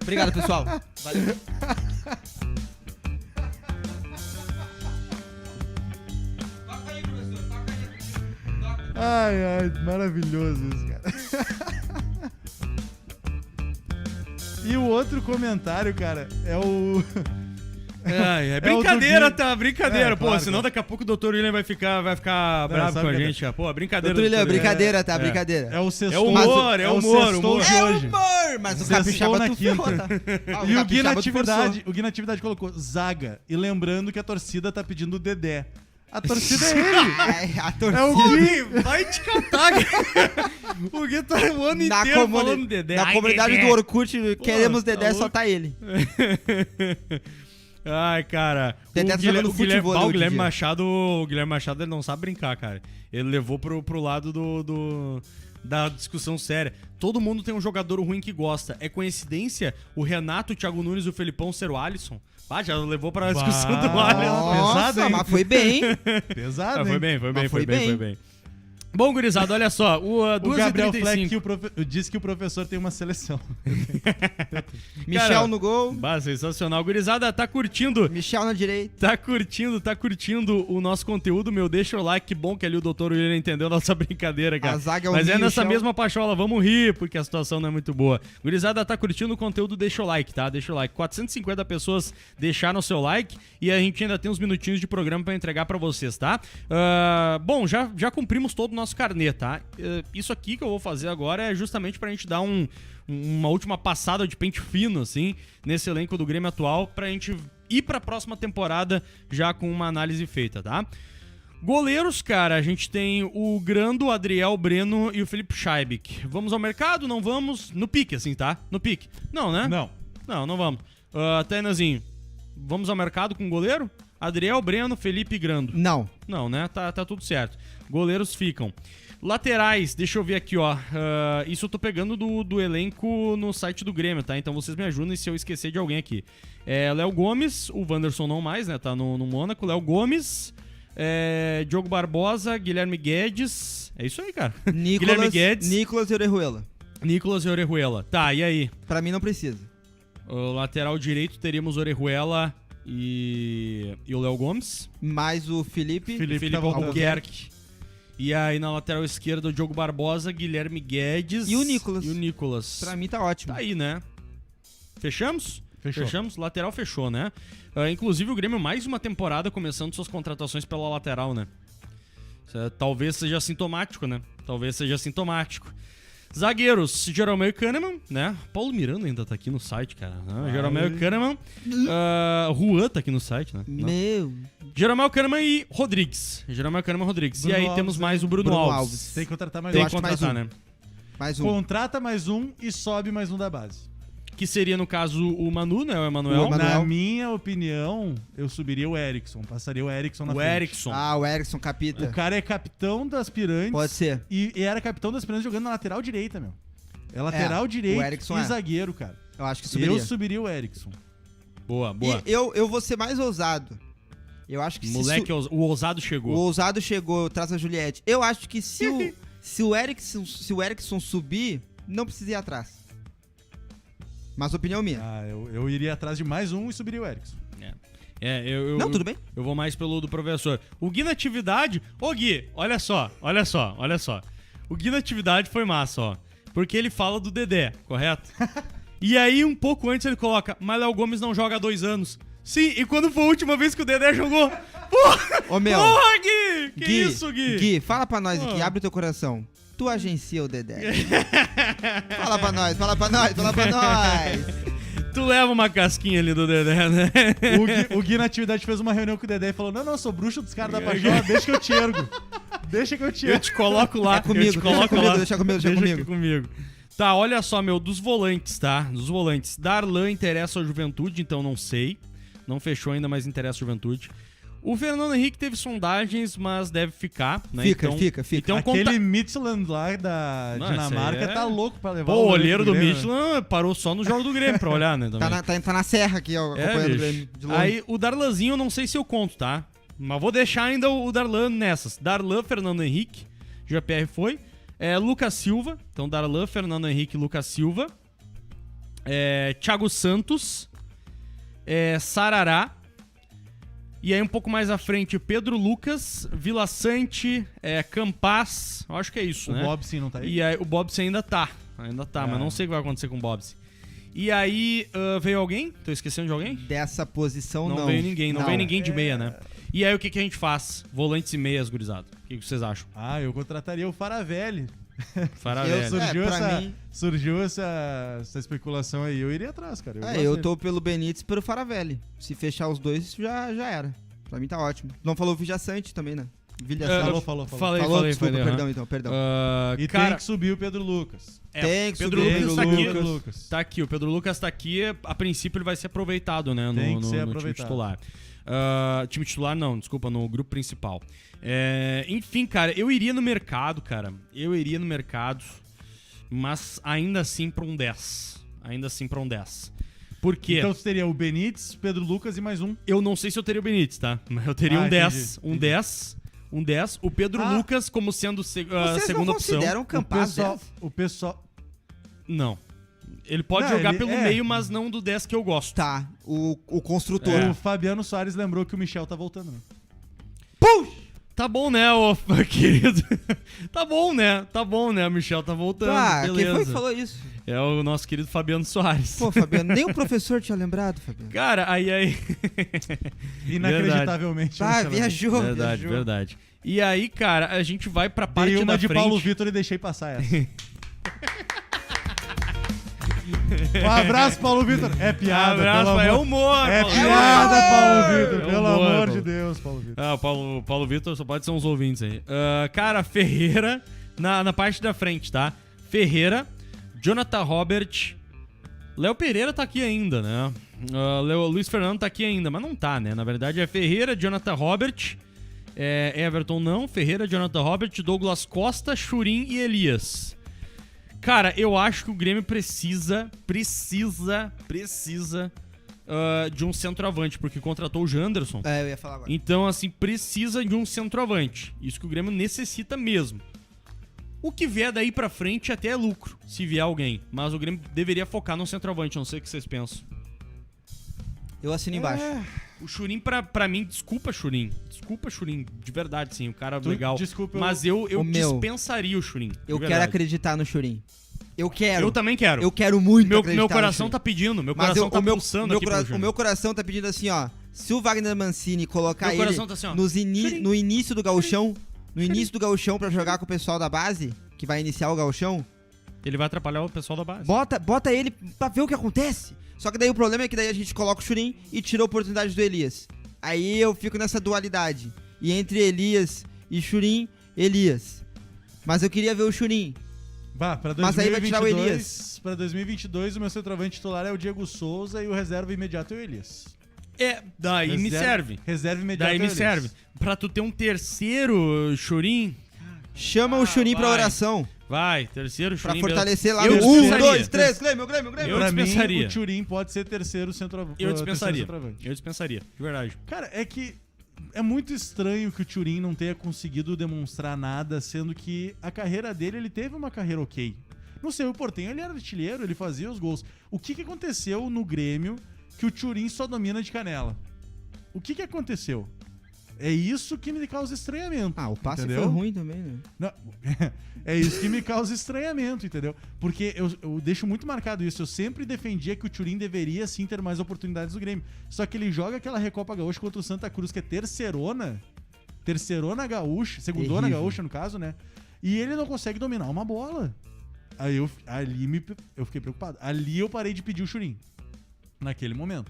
Obrigado, pessoal. Valeu. Ai, maravilhoso isso, cara. E o outro comentário, cara, é o... É brincadeira, tá? Brincadeira. Pô, claro, senão daqui a pouco o Dr. William vai ficar bravo com a gente, cara. Pô, brincadeira. Doutor William, Dr. brincadeira, tá? Brincadeira. É o sextou. É humor, é humor, sextou humor. de É hoje. humor! Mas o Sextou Capixaba na tu quinta. ferrou, tá? E o Gui Capixaba tu o Gui Natividade colocou zaga. E lembrando que a torcida tá pedindo o Dedé. A torcida é ele. É, a torcida. É o Gui. Vai te catar, cara. O Gui tá o ano inteiro falando Dedé. Na Ai, comunidade Dedé. do Orkut, queremos tá Dedé, só louco. tá ele. Ai, cara. Dedé tá jogando futebol no O outro Guilherme dia. Machado, ele não sabe brincar, cara. Ele levou pro lado da discussão séria. Todo mundo tem um jogador ruim que gosta. É coincidência o Renato, o Thiago Nunes e o Felipão ser o Alisson? Já levou pra discussão do Alisson. Nossa, pesado, hein? mas foi bem. Pesado, Foi hein? bem. Mas foi bem. Bom, gurizada, olha só. O O Gabriel Fleck 2h35. disse que o professor tem uma seleção. Michel no gol. Bah, sensacional. Gurizada, tá curtindo? Michel na direita. Tá curtindo o nosso conteúdo, meu? Deixa o like, que bom que ali o Dr. William entendeu a nossa brincadeira, cara. A zaga é o Mas é Michel. nessa mesma pachola, vamos rir, porque a situação não é muito boa. Gurizada, tá curtindo o conteúdo, deixa o like, tá? Deixa o like. 450 pessoas deixaram o seu like e a gente ainda tem uns minutinhos de programa pra entregar pra vocês, tá? Bom, já cumprimos todo o nosso carnê, tá? Isso aqui que eu vou fazer agora é justamente pra gente dar uma última passada de pente fino, assim, nesse elenco do Grêmio atual, pra gente ir pra próxima temporada já com uma análise feita, tá? Goleiros, cara, a gente tem o Grando, o Adriel, o Breno e o Felipe Scheibik. Vamos ao mercado? Não vamos? No pique, assim, tá? No pique. Não, né? Não vamos. Tainazinho, vamos ao mercado com goleiro? Adriel, Breno, Felipe e Grando. Não, né? Tá tudo certo. Goleiros ficam. Laterais, deixa eu ver aqui, ó. Isso eu tô pegando do elenco no site do Grêmio, tá? Então vocês me ajudem se eu esquecer de alguém aqui. Léo Gomes, o Wanderson não mais, né? Tá no Mônaco. Léo Gomes, Diogo Barbosa, Guilherme Guedes. É isso aí, cara. Guilherme Guedes. Nicolas e Orejuela. Nicolas e Orejuela. Tá, e aí? Pra mim não precisa. O lateral direito teríamos Orejuela e o Léo Gomes. Mais o Felipe tá voltando. Albuquerque. E aí na lateral esquerda o Diogo Barbosa, Guilherme Guedes e o Nicolas. Pra mim tá ótimo. Tá aí, né? Fechamos? Fechou. Fechamos? Lateral fechou, né? Inclusive o Grêmio mais uma temporada começando suas contratações pela lateral, né? Talvez seja sintomático, né? Zagueiros, Jeromel e Kahneman, né? Paulo Miranda ainda tá aqui no site, cara. Jeromel e Kahneman. Juan tá aqui no site, né? Meu. Jeromel, Kahneman e Rodrigues. E aí temos mais o Bruno Alves. Tem que contratar mais Tem um. que contratar, né? Mais um. Contrata mais um e sobe mais um da base. Que seria, no caso, o Manu, né? O Emanuel. Na minha opinião, eu subiria o Erickson. Passaria o Erickson na frente. Erickson. O Erickson capita. O cara é capitão das Aspirantes. Pode ser. E era capitão das Aspirantes jogando na lateral direita, meu. É lateral direito o Erickson e zagueiro, cara. Eu acho que subiria. Eu subiria o Erickson. Boa. E eu vou ser mais ousado. Eu acho que Moleque, o ousado chegou. O ousado chegou, traz a Juliette. Eu acho que se o Erickson subir, não precisa ir atrás. Mas opinião minha. Eu iria atrás de mais um e subiria o Erickson. Não, tudo bem. Eu vou mais pelo do professor. O Gui Natividade... Ô, Gui, olha só. O Gui Natividade foi massa, ó. Porque ele fala do Dedé, correto? E aí, um pouco antes, ele coloca: mas Léo Gomes não joga há 2 anos. Sim, e quando foi a última vez que o Dedé jogou? Porra! Ô, meu. Porra, Gui! Que isso, Gui? Gui, fala pra nós aqui, abre teu coração. Tu agencia o Dedé. Fala pra nós. Tu leva uma casquinha ali do Dedé, né? O Gui na atividade fez uma reunião com o Dedé e falou: Não, sou bruxo dos caras da Paixão, deixa que eu te ergo. Eu te coloco lá. É comigo, deixa comigo. Tá, olha só, meu, dos volantes, tá? Dos volantes. Darlan interessa a Juventude, então não sei. Não fechou ainda, mas interessa a Juventude. O Fernando Henrique teve sondagens, mas deve ficar, né? Fica. Então, aquele Midtjylland lá da Dinamarca tá louco pra levar o olheiro do Midtjylland parou só no jogo do Grêmio pra olhar, né? Tá na serra aqui, ó, acompanhando o Grêmio de longe. Aí o Darlanzinho eu não sei se eu conto, tá? Mas vou deixar ainda o Darlan nessas. Darlan, Fernando Henrique, JPR foi. Lucas Silva, então Darlan, Fernando Henrique, Lucas Silva. Thiago Santos. Sarará. E aí um pouco mais à frente, Pedro Lucas, Vila Sante, Campas, eu acho que é isso, né? O Bobson não tá aí? E aí o Bobson ainda tá, mas não sei o que vai acontecer com o Bobson. E aí, veio alguém? Tô esquecendo de alguém? Dessa posição não. Não veio ninguém, não veio ninguém de meia, né? E aí o que a gente faz? Volantes e meias, gurizada. O que vocês acham? Eu contrataria o Faravelli. Faravelli. Surgiu essa especulação aí, eu iria atrás, cara. Eu tô pelo Benítez e pelo Faravelli. Se fechar os dois, já era. Pra mim tá ótimo. Não falou o Vijaçante também, né? Falou. Falei. Desculpa, perdão. E tem que subir o Pedro Lucas. Tem que Pedro subir Lucas Lucas. Tá aqui, o Pedro Lucas tá aqui. A princípio ele vai ser aproveitado, né? No time titular. Time titular não, desculpa, no grupo principal. Enfim, cara, eu iria no mercado, mas ainda assim pra um 10. Por quê? Então você teria o Benítez, Pedro Lucas e mais um. Eu não sei se eu teria o Benítez, tá? Eu teria um 10. Um 10. O Pedro Lucas como sendo segunda opção. Vocês não consideram o Campas 10? O pessoal... Não. Ele pode jogar pelo meio, mas não do 10 que eu gosto. Tá, o construtor. O Fabiano Soares lembrou que o Michel tá voltando, né? Puxa! Tá bom, né, ô querido? Tá bom, né? A Michelle tá voltando. Ah, beleza. quem foi que falou isso? É o nosso querido Fabiano Soares. Pô, Fabiano, nem o professor tinha lembrado, Fabiano. Cara, aí. Inacreditavelmente. Ah, viajou. Verdade, viajou. verdade. E aí, cara, a gente vai pra parte Dei uma da de frente. Paulo Vitor e deixei passar essa. Um abraço, Paulo Vitor. É piada, Abraço, pelo é amor. humor. É Paulo piada, Vitor. Paulo Vitor. É Pelo humor, amor Paulo. de Deus, Paulo Vitor. Ah, o Paulo Vitor só pode ser uns ouvintes aí. Cara, Ferreira, na parte da frente, tá? Ferreira, Jonathan Robert, Léo Pereira tá aqui ainda, né? Luiz Fernando tá aqui ainda, mas não tá, né? Na verdade é Ferreira, Jonathan Robert, Everton não, Ferreira, Jonathan Robert, Douglas Costa, Churin e Elias. Cara, eu acho que o Grêmio precisa de um centroavante, porque contratou o Janderson. É, eu ia falar agora. Então, assim, precisa de um centroavante. Isso que o Grêmio necessita mesmo. O que vier daí pra frente até é lucro, se vier alguém. Mas o Grêmio deveria focar no centroavante, não sei o que vocês pensam. Eu assino embaixo. O Churin, pra mim, desculpa, Churin, de verdade, sim, um cara legal. desculpa, mas eu Ô, meu, dispensaria o Churin. Eu quero acreditar no Churin. Eu quero. Eu também quero. Eu quero muito acreditar Meu no coração Churin. tá pedindo, meu Mas coração tá pulsando aqui pro Churin. O meu coração tá pedindo assim, ó. Se o Wagner Mancini colocar Meu ele coração tá assim, ó. no início do gauchão, pra jogar com o pessoal da base, que vai iniciar o gauchão, Ele vai atrapalhar o pessoal da base. bota ele pra ver o que acontece. Só que daí o problema é que daí a gente coloca o Churin e tira a oportunidade do Elias. Aí eu fico nessa dualidade. E entre Elias e Churin, Elias. Mas eu queria ver o Churin. Bah, pra 2022, Mas aí vai tirar o Elias. Pra 2022, o meu centroavante titular é o Diego Souza e o reserva imediato é o Elias. Daí me serve. Reserva imediato Daí é o me Elias. serve. Pra tu ter um terceiro Churin, Chama o Churin pra vai. oração. vai, terceiro Pra Churin. fortalecer lá Eu no 1, dispensaria. 2, 3, Grêmio. Eu Pra dispensaria. mim, o Churin pode ser terceiro centroavante. Eu dispensaria. centroavante. Eu dispensaria, de verdade. Cara, é que é muito estranho que o Churin não tenha conseguido demonstrar nada, sendo que a carreira dele, ele teve uma carreira ok. No Cerro Porteño, ele era artilheiro, ele fazia os gols. O que aconteceu no Grêmio que o Churin só domina de canela? O que aconteceu? É isso que me causa estranhamento. Ah, o passe entendeu? foi ruim também, né? Não, é isso que me causa estranhamento, entendeu? Porque eu deixo muito marcado isso. Eu sempre defendia que o Churin deveria sim ter mais oportunidades do Grêmio. Só que ele joga aquela Recopa Gaúcha contra o Santa Cruz, que é terceirona gaúcha, segundona Terrível. gaúcha no caso, né? E ele não consegue dominar uma bola. Aí eu fiquei preocupado. Ali eu parei de pedir o Churin. Naquele momento.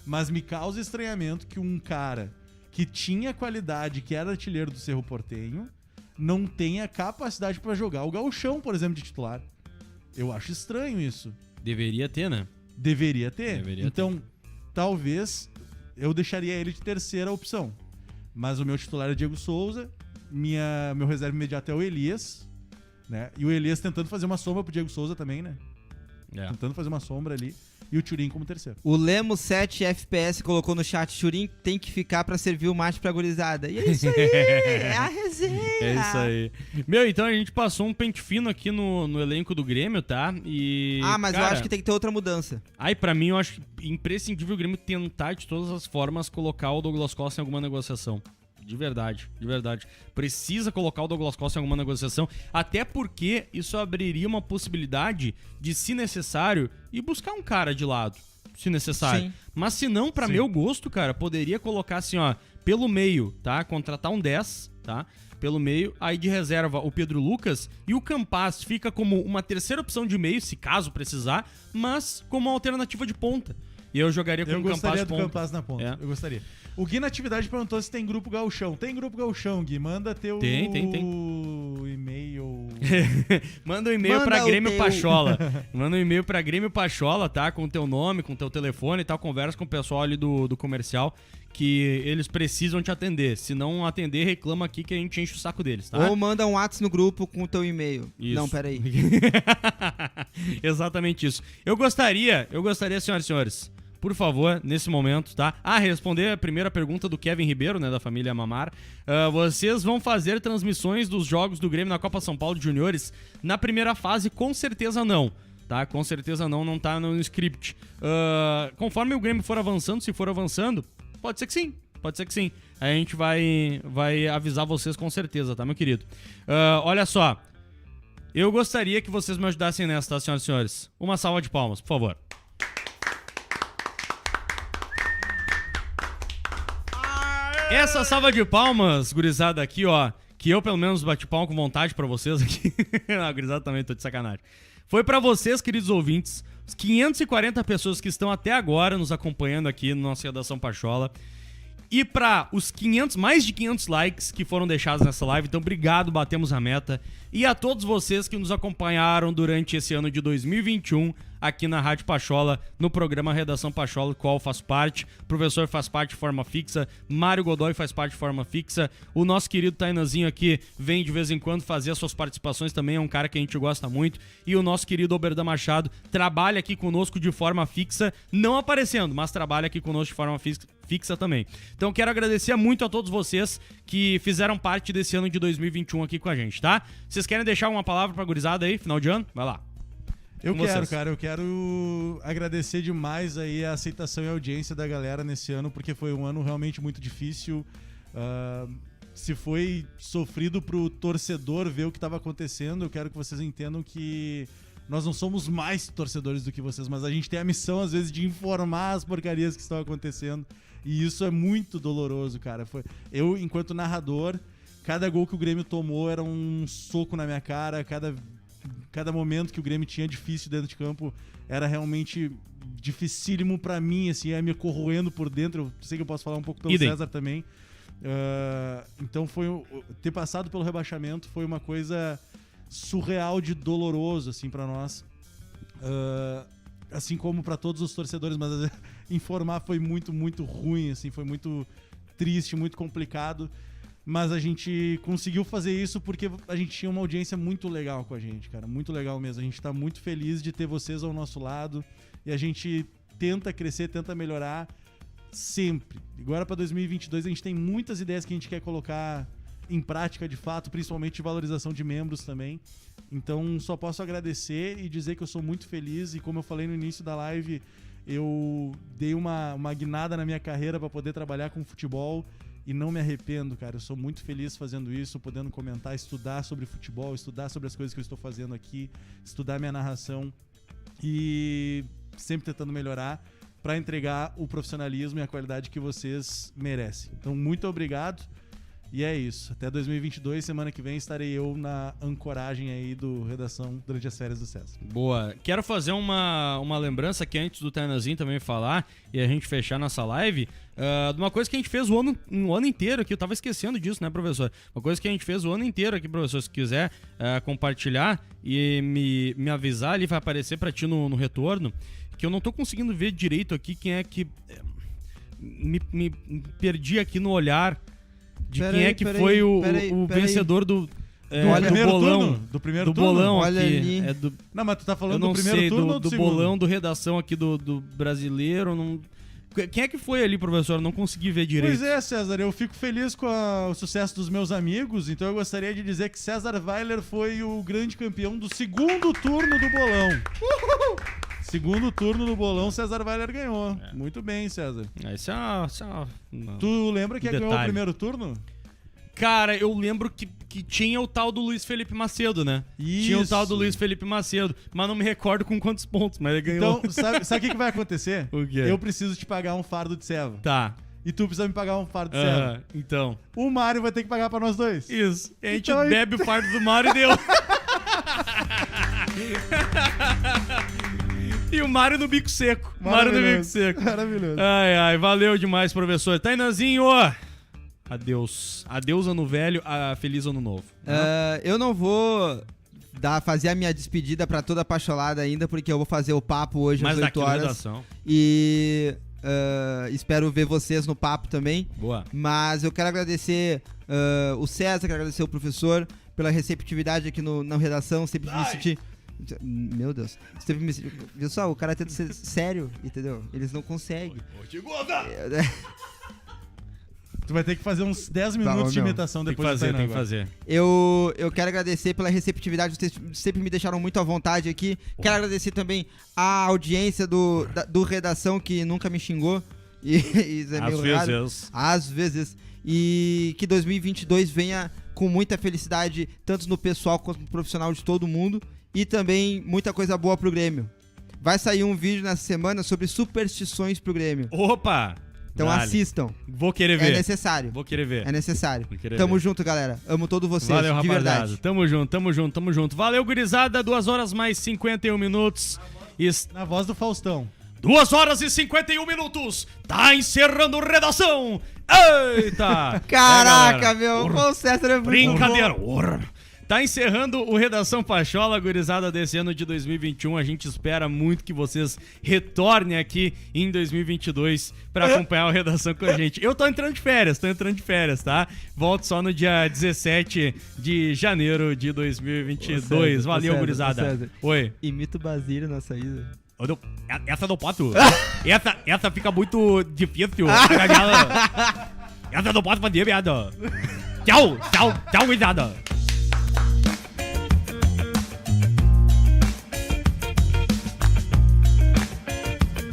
Mas me causa estranhamento que um cara que tinha qualidade, que era artilheiro do Cerro Porteño, não tenha capacidade pra jogar o gauchão, por exemplo, de titular. Eu acho estranho isso. Deveria ter, né? Deveria ter. Deveria então, talvez eu deixaria ele de terceira opção. Mas o meu titular é Diego Souza, meu reserva imediato é o Elias, né? E o Elias tentando fazer uma sombra pro Diego Souza também, né? Tentando fazer uma sombra ali. E o Churin como terceiro. O Lemos 7 FPS colocou no chat: Churin tem que ficar pra servir o mate pra gurizada. E é isso aí, é a resenha. É isso aí. Meu, então a gente passou um pente fino aqui no elenco do Grêmio, tá? E. Mas cara, eu acho que tem que ter outra mudança. Pra mim, eu acho imprescindível o Grêmio tentar de todas as formas colocar o Douglas Costa em alguma negociação. De verdade. Precisa colocar o Douglas Costa em alguma negociação, até porque isso abriria uma possibilidade de, se necessário, ir buscar um cara de lado, se necessário. Sim. Mas se não, pra meu gosto, cara, poderia colocar assim, ó, pelo meio, tá? Contratar um 10, tá? Pelo meio, aí de reserva o Pedro Lucas, e o Campaz fica como uma terceira opção de meio, se caso precisar, mas como uma alternativa de ponta. E eu jogaria com o Campaz gostaria do ponta. Campaz na ponta. É. Eu gostaria. O Gui na atividade perguntou se tem grupo gauchão. Tem grupo gauchão, Gui. Manda teu Tem. e-mail. Manda um e-mail pra Grêmio Pachola. Manda um e-mail pra Grêmio Pachola, tá? Com o teu nome, com o teu telefone e tal. Conversa com o pessoal ali do comercial, que eles precisam te atender. Se não atender, reclama aqui que a gente enche o saco deles, tá? Ou manda um WhatsApp no grupo com o teu e-mail. Isso. Não, peraí. Exatamente isso. Eu gostaria, senhoras e senhores, por favor, nesse momento, tá? Responder a primeira pergunta do Kevin Ribeiro, né, da família Mamar. Vocês vão fazer transmissões dos jogos do Grêmio na Copa São Paulo de Juniores? Na primeira fase, com certeza não, tá? Com certeza não tá no script. Conforme o Grêmio for avançando, se for avançando, pode ser que sim. Pode ser que sim. Aí a gente vai avisar vocês com certeza, tá, meu querido? Olha só. Eu gostaria que vocês me ajudassem nessa, tá, senhoras e senhores? Uma salva de palmas, por favor. Essa salva de palmas, gurizada, aqui, ó, que eu pelo menos bati palma com vontade pra vocês aqui. Não, gurizada também, tô de sacanagem. Foi pra vocês, queridos ouvintes, os 540 pessoas que estão até agora nos acompanhando aqui no nosso Redação Pachola. E para os mais de 500 likes que foram deixados nessa live, então obrigado, batemos a meta. E a todos vocês que nos acompanharam durante esse ano de 2021 aqui na Rádio Pachola, no programa Redação Pachola, qual faço parte. O professor faz parte de forma fixa, Mário Godoy faz parte de forma fixa. O nosso querido Tainanzinho aqui vem de vez em quando fazer as suas participações também, é um cara que a gente gosta muito. E o nosso querido Oberdan Machado trabalha aqui conosco de forma fixa, não aparecendo, mas trabalha aqui conosco de forma fixa também. Então quero agradecer muito a todos vocês que fizeram parte desse ano de 2021 aqui com a gente, tá? Vocês querem deixar uma palavra pra gurizada aí, final de ano? Vai lá. Eu quero agradecer demais aí a aceitação e a audiência da galera nesse ano, porque foi um ano realmente muito difícil. Se foi sofrido pro torcedor ver o que estava acontecendo, eu quero que vocês entendam que nós não somos mais torcedores do que vocês, mas a gente tem a missão, às vezes, de informar as porcarias que estão acontecendo. E isso é muito doloroso, cara. Eu, enquanto narrador, cada gol que o Grêmio tomou era um soco na minha cara, cada momento que o Grêmio tinha difícil dentro de campo era realmente dificílimo pra mim, assim, me corroendo por dentro. Eu sei que eu posso falar um pouco pelo César também. Então ter passado pelo rebaixamento foi uma coisa surreal de doloroso, assim, pra nós. Assim como pra todos os torcedores, mas às vezes, informar foi muito, muito ruim, assim, foi muito triste, muito complicado. Mas a gente conseguiu fazer isso porque a gente tinha uma audiência muito legal com a gente, cara. Muito legal mesmo. A gente tá muito feliz de ter vocês ao nosso lado. E a gente tenta crescer, tenta melhorar sempre. Agora pra 2022 a gente tem muitas ideias que a gente quer colocar em prática de fato, principalmente de valorização de membros também. Então só posso agradecer e dizer que eu sou muito feliz. E como eu falei no início da live, eu dei uma guinada na minha carreira pra poder trabalhar com futebol. E não me arrependo, cara. Eu sou muito feliz fazendo isso, podendo comentar, estudar sobre futebol, estudar sobre as coisas que eu estou fazendo aqui, estudar minha narração e sempre tentando melhorar para entregar o profissionalismo e a qualidade que vocês merecem. Então, muito obrigado. E é isso. Até 2022, semana que vem, estarei eu na ancoragem aí do Redação durante as férias do César. Boa. Quero fazer uma lembrança aqui antes do Tainanzinho também falar e a gente fechar nossa live. De uma coisa que a gente fez o ano inteiro aqui. Eu tava esquecendo disso, né, professor? Uma coisa que a gente fez o ano inteiro aqui, professor. Se quiser compartilhar e me avisar, ali vai aparecer pra ti no retorno, que eu não tô conseguindo ver direito aqui quem é que... Me perdi aqui no olhar de quem é que foi o vencedor do bolão. Do primeiro turno? Bolão. Olha aqui. ali. Não, mas tu tá falando do primeiro turno ou do segundo? bolão do redação aqui do brasileiro. Não... Quem é que foi ali, professor? Eu não consegui ver direito. Pois é, César, eu fico feliz com o sucesso dos meus amigos, então eu gostaria de dizer que César Weiler foi o grande campeão do segundo turno do bolão. Segundo turno do bolão, César Weiler ganhou. Muito bem, César. Esse é Tu lembra quem ganhou o primeiro turno? Cara, eu lembro que tinha o tal do Luiz Felipe Macedo, né? Isso. Tinha o tal do Luiz Felipe Macedo, mas não me recordo com quantos pontos, mas ele ganhou. Então, sabe o que vai acontecer? O quê? Eu preciso te pagar um fardo de ceva. Tá. E tu precisa me pagar um fardo de ceva. Então. O Mário vai ter que pagar pra nós dois. Isso. E a gente Então, bebe o fardo do Mário e deu. E o Mário no bico seco. Mário no bico seco. Maravilhoso. Ai, valeu demais, professor. Tainanzinho, adeus. Adeus, ano velho, feliz ano novo. Eu não vou fazer a minha despedida pra toda a pacholada ainda, porque eu vou fazer o papo hoje às 8 horas. Redação. E espero ver vocês no papo também. Boa. Mas eu quero agradecer o César, quero agradecer o professor pela receptividade aqui na redação. Sempre me senti... Meu Deus. Sempre me senti... Viu só? O cara tenta ser sério, entendeu? Eles não conseguem. Tu vai ter que fazer uns 10 minutos de imitação Tem que depois fazer, do tem que fazer. Eu quero agradecer pela receptividade, vocês sempre me deixaram muito à vontade aqui. Quero agradecer também a audiência do Redação, que nunca me xingou. E isso é meio raro. Às vezes. E que 2022 venha com muita felicidade, tanto no pessoal quanto no profissional de todo mundo. E também muita coisa boa pro Grêmio. Vai sair um vídeo nessa semana sobre superstições pro Grêmio. Opa! Então assistam. Vou querer ver. É necessário. Vou querer ver. É necessário. Vou querer Tamo ver. junto, galera. Amo todos vocês. Valeu, de rapaziada. verdade. Tamo junto, tamo junto, tamo junto. Valeu, gurizada. 2 horas mais 51 minutos. Na voz do Faustão. 2 horas e 51 minutos. Tá encerrando redação. Eita! Caraca, galera. meu. O César é muito Brincadeira. bom. Tá encerrando o Redação Pachola, gurizada, desse ano de 2021. A gente espera muito que vocês retornem aqui em 2022 pra acompanhar o Redação com a gente. Eu tô entrando de férias, tá? Volto só no dia 17 de janeiro de 2022. Valeu, gurizada. Oi. Imita o Basílio na saída. Essa do Pato. essa fica muito difícil. Essa não posso fazer, viado. Tchau, gurizada.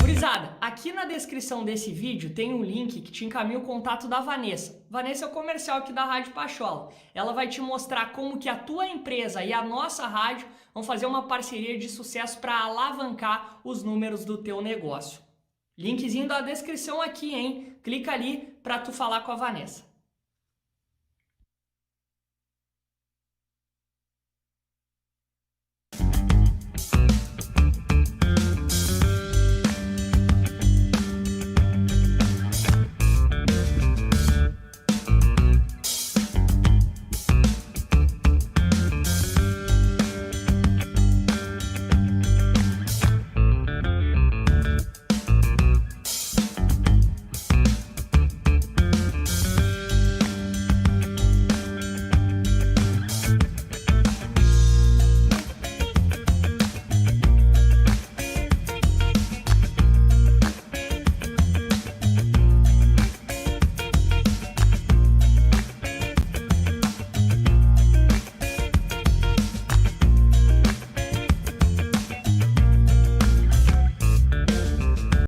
Gurizada, aqui na descrição desse vídeo tem um link que te encaminha o contato da Vanessa. Vanessa é o comercial aqui da Rádio Pachola. Ela vai te mostrar como que a tua empresa e a nossa rádio vão fazer uma parceria de sucesso para alavancar os números do teu negócio. Linkzinho da descrição aqui, hein? Clica ali para tu falar com a Vanessa.